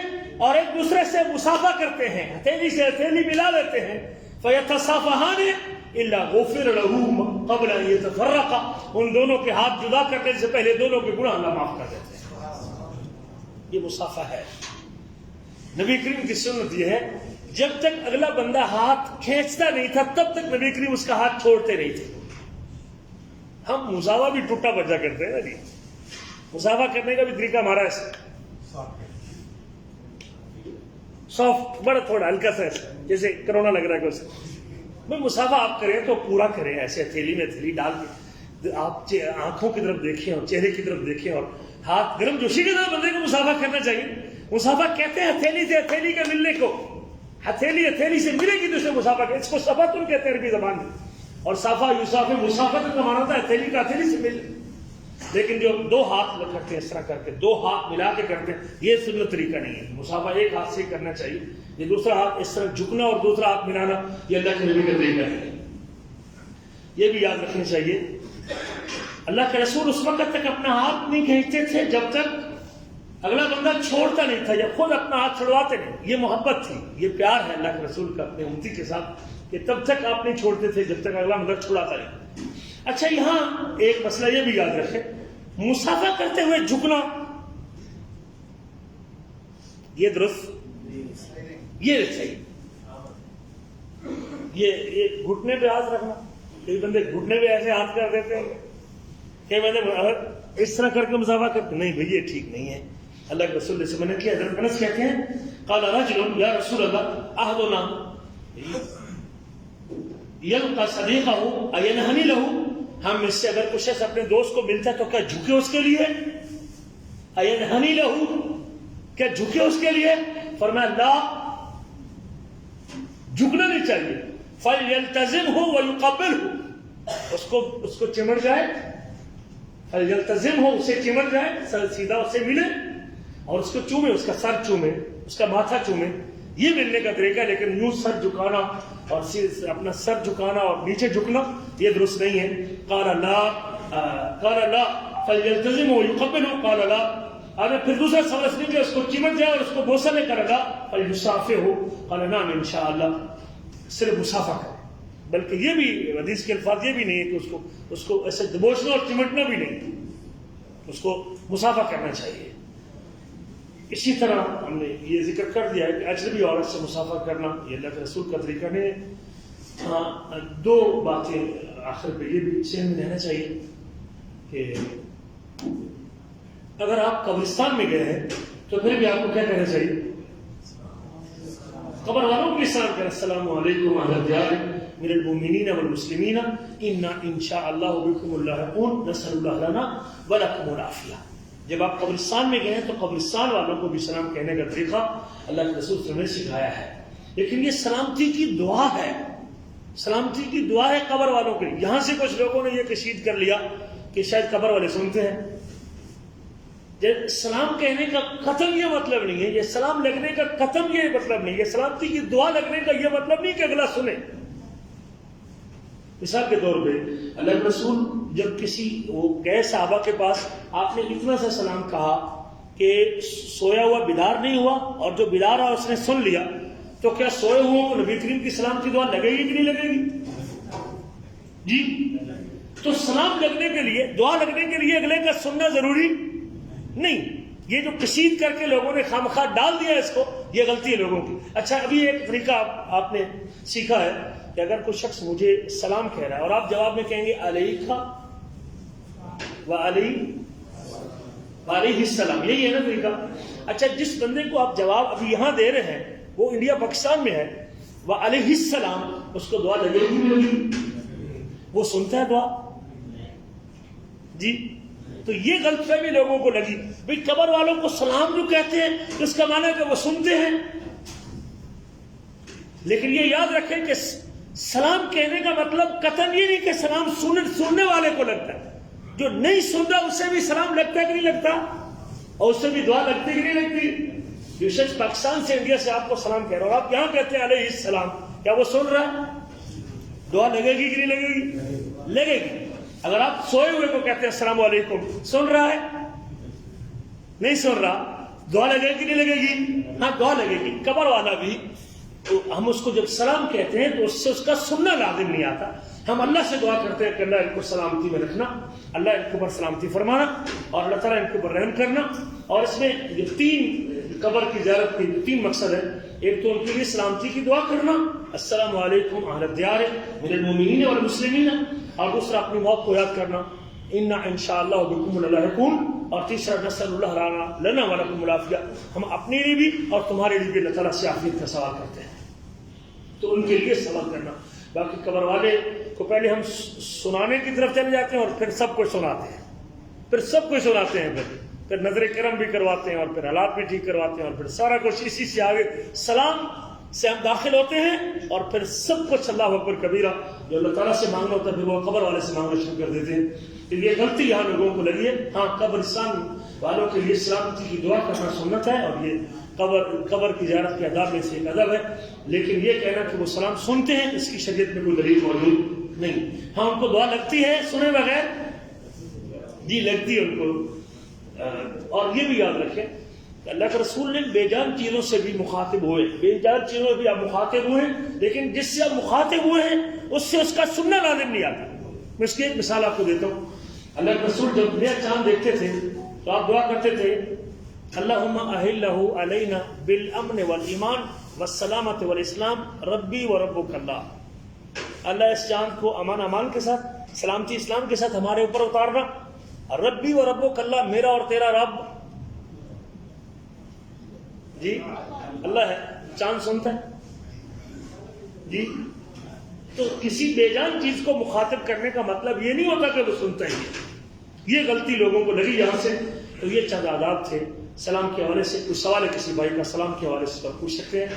اور ایک دوسرے سے مصافحہ کرتے ہیں، ہتھیلی سے ہتھیلی ملا لیتے ہیں، فیتصافحان الا غفر له قبل ان يتفرقا. ان دونوں کے ہاتھ جدا کرنے سے پہلے دونوں کے گناہ اللہ معاف کر دیتے ہیں. یہ مصافحہ ہے. نبی کریم کی سنت یہ ہے جب تک اگلا بندہ ہاتھ کھینچتا نہیں تھا تب تک نبی کریم اس کا ہاتھ چھوڑتے نہیں تھے. ہم مصافحہ بھی ٹوٹا بجا کرتے ہیں نا جی. مصافحہ کرنے کا بھی طریقہ ہمارا ہے سافٹ، بڑا تھوڑا ہلکا سا، جیسے کرونا لگ رہا ہے کچھ. میں مصافحہ آپ کریں تو پورا کریں، ایسے ہتھیلی میں ہتھیلی ڈال کے آپ آنکھوں کی طرف دیکھیں اور چہرے کی طرف دیکھیں اور ہاتھ گرم جوشی کے ساتھ بندے کو مصافحہ کرنا چاہیے. مصافحہ کہتے ہیں ہتھیلی سے ہتھیلی کے ملنے کو. ہتھیلی ہتھیلی سے ملے گی تو اسے مصافحہ، اس کو صفاتن کہتے ہیں عربی زبان میں. اور صافہ یوسافہ مصافحہ کا معنی ہوتا ہے ہتھیلی کا ہتھیلی سے مل. لیکن جو 2 ہاتھ کرتے ہیں اس طرح کر کے 2 ہاتھ ملا کے کرتے ہیں، یہ سنت طریقہ نہیں ہے. مصافحہ ایک ہاتھ سے کرنا چاہیے. یہ دوسرا ہاتھ اس طرح جھکنا اور دوسرا ہاتھ ملانا یہ اللہ کے نبی کا طریقہ ہے. یہ بھی یاد رکھنا چاہیے. اللہ کے رسول اس وقت تک اپنا ہاتھ نہیں کھینچتے تھے جب تک اگلا بندہ چھوڑتا نہیں تھا، یا خود اپنا ہاتھ چھڑواتے نہیں. یہ محبت تھی، یہ پیار ہے اللہ کے رسول کا اپنے امتی کے ساتھ کہ تب تک آپ نہیں چھوڑتے تھے جب تک اگلا بندہ چھڑاتا نہیں. اچھا یہاں ایک مسئلہ یہ بھی یاد رکھیں، مصافحہ کرتے ہوئے جھکنا یہ درست، یہ صحیح. یہ گھٹنے پہ ہاتھ رکھنا، کئی بندے گھٹنے پہ ایسے ہاتھ کر دیتے ہیں، کئی بندے اس طرح کر کے مصافحہ کرتے نہیں. بھائی یہ ٹھیک نہیں ہے، اللہ کے رسول سے منع کیا. حضرت انس کہتے ہیں قال رجل یا رسول اللہ احدنا یلقى صدیقه اینحنی له. ہم اس سے اگر کچھ شخص اپنے دوست کو ملتا ہے تو کیا جھکے اس کے لیے؟ اینحنی له، کیا جھکے اس کے لیے؟ فرمایا لا، جھکنا نہیں چاہیے. فلیلتزمه ویقبله، اس کو چمٹ جائے. فلیلتزمه، اسے چمٹ جائے، سیدھا اس سے ملے اور اس کو چومے، اس کا سر چومے، اس کا ماتھا چومے. یہ ملنے کا طریقہ ہے، لیکن یوں سر جھکانا اور اپنا سر جھکانا اور نیچے جھکنا یہ درست نہیں ہے. قال لا فليلتزم ويقبل. قال لا. اگر پھر دوسرا سوال نہیں کہ اس کو چمٹ جائے اور اس کو بوسہ نہیں کرے گا. فليصافحه. قال نعم ان شاء اللہ. صرف مصافحہ کرے. بلکہ یہ بھی حدیث کے الفاظ یہ بھی نہیں ہے کہ اس کو ایسے دبوچنا اور چمٹنا بھی نہیں، اس کو مصافحہ کرنا چاہیے. اسی طرح ہم نے یہ ذکر کر دیا ہے کہ اجنبی عورت سے مصافحہ کرنا یہ اللہ کے رسول کا طریقہ نہیں ہے. ہاں، دو باتیں آخر پہ یہ بھی ذہن میں رہنا چاہیے کہ اگر آپ قبرستان میں گئے ہیں تو پھر بھی آپ کو کیا کہنا چاہیے؟ قبر والوں کو سلام کریں. السلام علیکم اہل الدیار من المؤمنین والمسلمین انا ان شاء اللہ بکم اللاحقون نسأل اللہ لنا ولکم العافیہ. جب آپ قبرستان میں گئے ہیں تو قبرستان والوں کو بھی سلام کہنے کا طریقہ اللہ کے رسول صلی اللہ علیہ وسلم نے سکھایا ہے. لیکن یہ سلامتی کی دعا ہے، سلامتی کی دعا ہے قبر والوں کے لیے. یہاں سے کچھ لوگوں نے یہ کشید کر لیا کہ شاید قبر والے سنتے ہیں. سلام کہنے کا قطعاً یہ مطلب نہیں ہے، یہ سلام لگنے کا قطعاً یہ مطلب نہیں ہے، سلامتی کی دعا لگنے کا یہ مطلب نہیں کہ اگلا سنے. مثال کے طور پہ اللہ کے رسول جب کسی وہ گئے صحابہ کے پاس، آپ نے اتنا سا سلام کہا کہ سویا ہوا بیدار نہیں ہوا، اور جو بیدار ہوا اس نے سن لیا، تو کیا سوئے ہوئے کو نبی کریم کی سلام کی دعا لگے گی کہ نہیں لگے گی؟ جی. تو سلام لگنے کے لیے، دعا لگنے کے لیے اگلے کا سننا ضروری نہیں. یہ جو کشید کر کے لوگوں نے خامخواہ ڈال دیا اس کو، یہ غلطی ہے لوگوں کی. اچھا، ابھی ایک طریقہ آپ نے سیکھا ہے کہ اگر کوئی شخص مجھے سلام کہہ رہا ہے اور آپ جواب میں کہیں گے علیکہ وعلیہ السلام، یہی ہے نا طریقہ. اچھا، جس بندے کو آپ جواب ابھی یہاں دے رہے ہیں وہ انڈیا پاکستان میں ہے، وعلیہ السلام، اس کو دعا لگے گی نہیں لگے؟ وہ سنتا ہے دعا؟ جی. تو یہ غلط فہمی لوگوں کو لگی، بھئی قبر والوں کو سلام جو کہتے ہیں اس کا معنی ہے کہ وہ سنتے ہیں. لیکن یہ یاد رکھیں کہ سلام کہنے کا مطلب قطعاً یہ نہیں کہ سلام سننے والے کو لگتا ہے. جو نہیں سن رہا اسے بھی سلام لگتا ہے کہ نہیں لگتا، اور اس سے بھی دعا لگتی کہ نہیں لگتی. جو شخص پاکستان سے انڈیا سے آپ کو سلام کہہ رہا ہے اور آپ یہاں کہتے ہیں علیہ السلام، کیا وہ سن رہا ہے؟ دعا لگے گی کہ نہیں لگے گی؟ لگے گی. اگر آپ سوئے ہوئے کو کہتے ہیں السلام علیکم، سن رہا ہے؟ نہیں سن رہا، دعا لگے گی نہیں لگے گی؟ ہاں، دعا لگے گی. قبر والا بھی، تو ہم اس کو جب سلام کہتے ہیں تو اس سے اس کا سننا لازم نہیں آتا. ہم اللہ سے دعا کرتے ہیں کہ اللہ ان کو سلامتی میں رکھنا، اللہ ان کے اوپر سلامتی فرمانا، اور اللہ تعالیٰ ان کے اوپر رحم کرنا. اور اس میں جو 3 قبر کی زیارت کے 3 مقصد ہے. ایک تو ان کے لیے سلامتی کی دعا کرنا، السلام علیکم اہل الدیار من المؤمنین والمسلمین، اور دوسرا اپنی موت کو یاد کرنا، انا ان شاء اللہ بکم اللاحقون، اور تیسرا نسأل اللہ لنا ولکم العافیہ، ہم اپنے لیے بھی اور تمہارے لیے بھی اللہ تعالیٰ سے عافیت کا سوال کرتے ہیں. تو ان کے لیے سوال کرنا. باقی قبر والے کو پہلے ہم سنانے کی طرف چلے جاتے ہیں اور پھر سب کچھ سناتے ہیں، پھر نظر کرم بھی کرواتے ہیں، اور پھر حالات بھی ٹھیک کرواتے ہیں، اور پھر سارا کچھ اسی سے آگے سلام سے ہم داخل ہوتے ہیں، اور پھر سب کچھ اللہ اکبر کبیرہ جو اللہ تعالیٰ سے مانگنا ہوتا ہے پھر وہ قبر والے سے مانگنا شروع کر دیتے ہیں. تو یہ غلطی یہاں لوگوں کو لگی ہے. ہاں، قبرستان والوں کے لیے سلامتی کی دعا کرنا سنت ہے، اور یہ قبر کی زیارت کے آداب میں سے ایک ادب ہے. لیکن یہ کہنا کہ وہ سلام سنتے ہیں، اس کی شریعت میں کوئی دلیل موجود نہیں. ہاں، ان کو دعا لگتی ہے سنے بغیر، جی لگتی ہے ان کو. اور یہ بھی یاد رکھیں کہ اللہ کے رسول نے بے جان چیزوں سے بھی مخاطب ہوئے، بے جان چیزوں سے بھی آپ مخاطب ہوئے، لیکن جس سے آپ مخاطب ہوئے ہیں اس سے اس کا سننا لازم نہیں آتا. میں اس کی ایک مثال آپ کو دیتا ہوں. اللہ کے رسول جب نیا چاند دیکھتے تھے تو آپ دعا کرتے تھے اللہم اہلہ علینا بالامن والایمان والسلامت والاسلام ربی و ربک اللہ. اللہ اس چاند کو امان امان کے ساتھ، سلامتی اسلام کے ساتھ ہمارے اوپر اتارنا. ربی و ربک اللہ، میرا اور تیرا رب جی اللہ ہے. چاند سنتا ہے جی. تو کسی بے جان چیز کو مخاطب کرنے کا مطلب یہ نہیں ہوتا کہ وہ سنتا ہی ہے. یہ غلطی لوگوں کو لگی یہاں سے. تو یہ چند آداب تھے سلام کے حوالے سے. کوئی سوال ہے کسی بھائی کا سلام کے حوالے سے تو پوچھ سکتے ہیں.